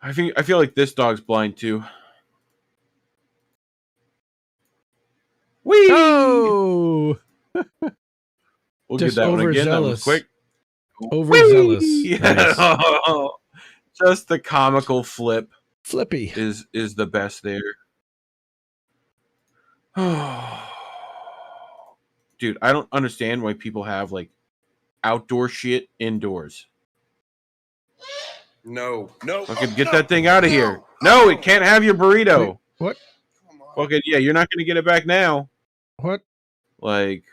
I feel like this dog's blind too. Whee! Oh! We'll get that one again. That was quick. Overzealous. Yeah. Nice. Just the comical Flippy is the best there. Dude, I don't understand why people have like outdoor shit indoors. No. Fucking get that thing out of here. No, it can't have your burrito. Wait, what? Fucking yeah, you're not gonna get it back now. What? Like,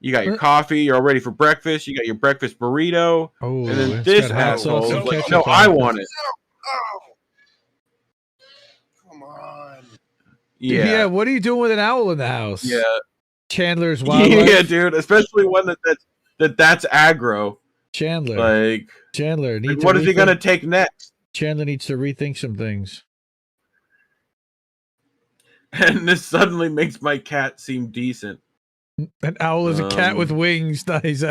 you got your coffee, you're all ready for breakfast, you got your breakfast burrito, and then this asshole is like, no, I want it. Come on. Yeah, what are you doing with an owl in the house? Yeah. Chandler's wildlife. Yeah, dude, especially one that's aggro. Chandler. Like, what is he gonna take next? Chandler needs to rethink some things. And this suddenly makes my cat seem decent. An owl is a cat with wings. Nice.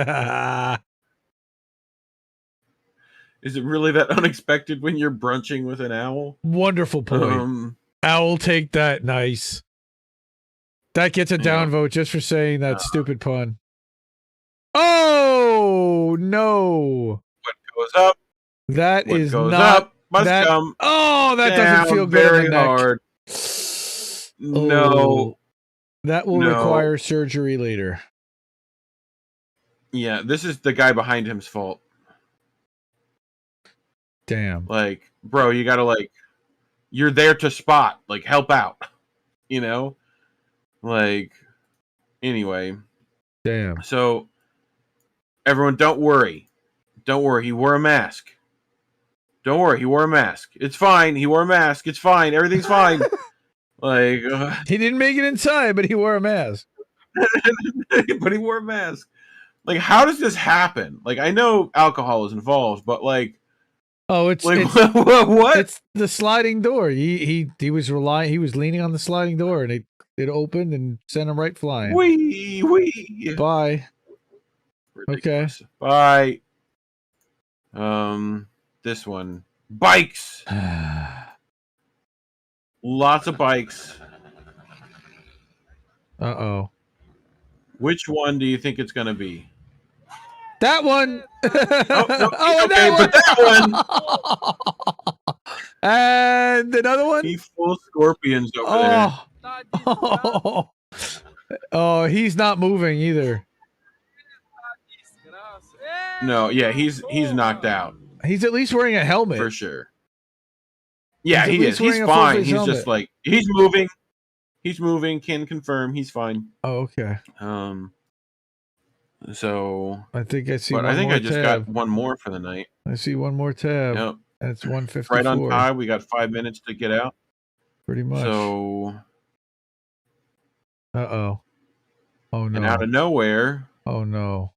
Is it really that unexpected when you're brunching with an owl? Wonderful point. Owl, take that. Nice. That gets a downvote just for saying that stupid pun. Oh no! What goes up? That what is goes not. Up must that, come. Oh, that doesn't feel good very in the neck. hard. No. Oh, that will require surgery later. Yeah, this is the guy behind him's fault. Damn. Like, bro, you gotta you're there to spot, like, help out. You know? Like, anyway. Damn. So, everyone, don't worry. Don't worry, he wore a mask. Don't worry, he wore a mask. It's fine, he wore a mask. It's fine, everything's fine. Like, he didn't make it inside, but he wore a mask. But he wore a mask. Like, how does this happen? Like, I know alcohol is involved, but like, it's like what? It's the sliding door. He was leaning on the sliding door, and it opened and sent him right flying. Wee. Bye. Ridiculous. Okay. Bye. This one, bikes. Lots of bikes. Uh-oh. Which one do you think it's going to be? That one. Oh, okay, but that one. And another one. He full scorpions over there. Oh, he's not moving either. No, yeah, he's knocked out. He's at least wearing a helmet. For sure. Yeah, he is. He's fine. He's just like, he's moving. He's moving. Can confirm he's fine. Oh, okay. So I think I see. But one I think more I just tab. got one more for the night. I see one more tab. Yep. And it's 154. Right on time. We got 5 minutes to get out. Pretty much. So Uh-oh. Oh, no. And out of nowhere, Oh, no.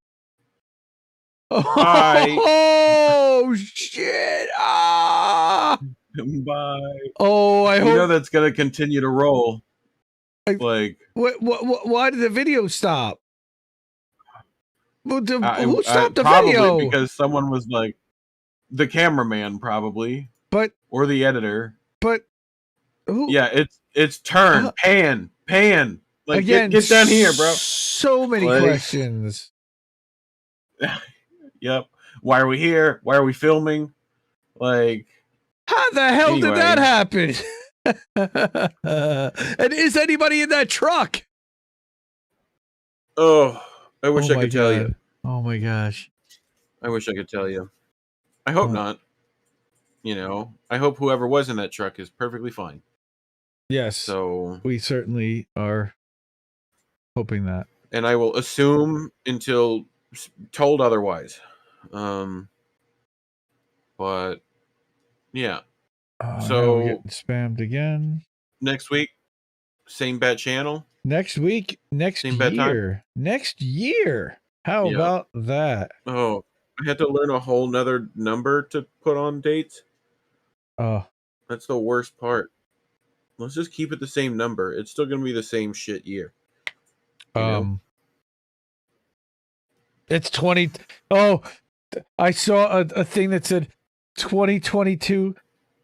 Bye. Oh, shit. Ah! bye. Oh, I You hope. know that's gonna continue to roll. Why did the video stop? Who stopped the probably video? Because someone was like, the cameraman probably, or the editor. But who? Yeah, it's turn, pan. Like again, get down here, bro. So many questions. Yep. Why are we here? Why are we filming? Like, how the hell did that happen? And is anybody in that truck? Oh, I wish I could tell you. Oh my gosh. I wish I could tell you. I hope not. You know, I hope whoever was in that truck is perfectly fine. Yes. So we certainly are hoping that. And I will assume until told otherwise. But yeah. So we're getting spammed again. Next week, same bat channel. Next week, next year. Next year. How about that? Oh, I had to learn a whole nother number to put on dates. Oh. That's the worst part. Let's just keep it the same number. It's still gonna be the same shit year. You know? It's 20. Oh, I saw a thing that said 2022.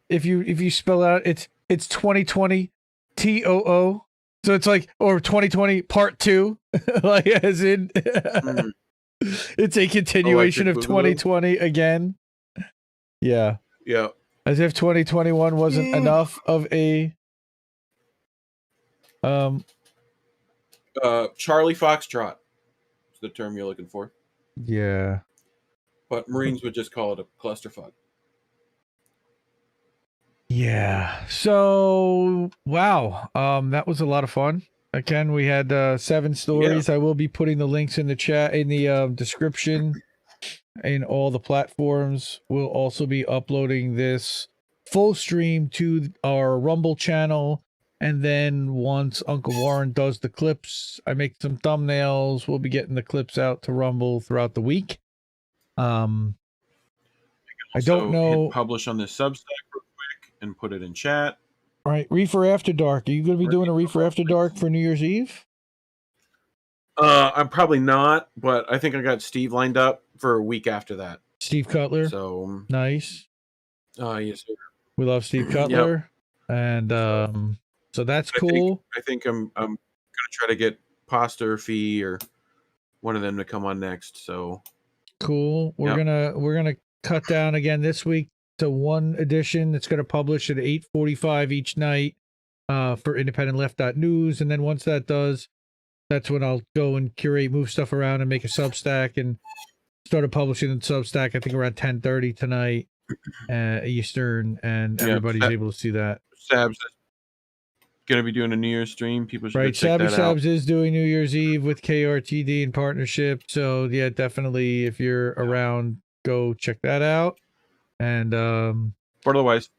If you spell out, it's 2020 TOO. So it's like, or 2020 part 2, like as in, it's a continuation of 2020 again. Yeah. Yeah. As if 2021 wasn't enough of a Charlie Foxtrot is the term you're looking for. Yeah. But Marines would just call it a clusterfuck. Yeah. So, wow. That was a lot of fun. Again, we had 7 stories. Yeah. I will be putting the links in the chat, in the description, in all the platforms. We'll also be uploading this full stream to our Rumble channel. And then once Uncle Warren does the clips, I make some thumbnails. We'll be getting the clips out to Rumble throughout the week. I don't know. Hit publish on this Substack real quick and put it in chat. All right, Reefer After Dark. Are you going to be doing a Reefer After Dark for New Year's Eve? I'm probably not, but I think I got Steve lined up for a week after that. Steve Cutler. So nice. Yes, sir. We love Steve Cutler, and so that's cool. I think I'm gonna try to get Pasta or Fee or one of them to come on next. So cool. We're gonna cut down again this week to 1 edition. It's gonna publish at 8:45 each night for IndependentLeft.news, and then once that does, that's when I'll go and curate, move stuff around, and make a Substack, and started publishing in Substack. I think around 10:30 tonight Eastern, and everybody's able to see that. Sabs is gonna be doing a New Year's stream. People should go check that Sabby out. Sabs is doing New Year's Eve with KRTD in partnership. So yeah, definitely if you're around, go check that out. And But otherwise,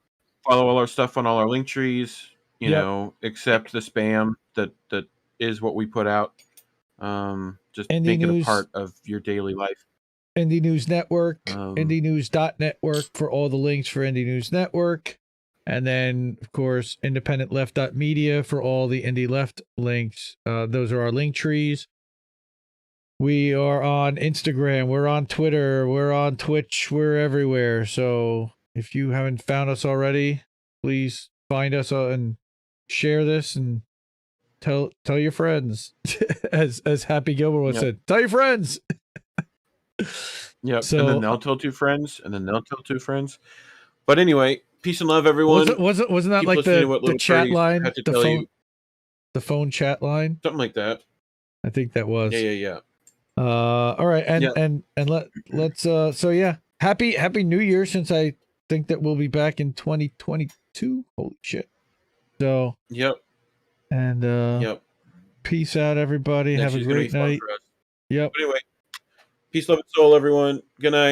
follow all our stuff on all our link trees. You know, accept the spam that is what we put out. Just Indie make News, it a part of your daily life. Indie News Network, indienews.network for all the links for Indie News Network. And then, of course, independentleft.media for all the Indie Left links. Those are our link trees. We are on Instagram. We're on Twitter. We're on Twitch. We're everywhere. So if you haven't found us already, please find us and share this and tell your friends. as Happy Gilbert once said, tell your friends. Yep. So, and then they'll tell 2 friends, and then they'll tell 2 friends. But anyway, peace and love, everyone. Wasn't that Keep like the chat line? Had to tell you. The phone chat line? Something like that. I think that was. Yeah. All right, and let's so yeah. Happy New Year, since I think that we'll be back in 2022. Holy shit. So Yep. And peace out, everybody. Have a great night. Yep. But anyway, peace, love, and soul, everyone. Good night.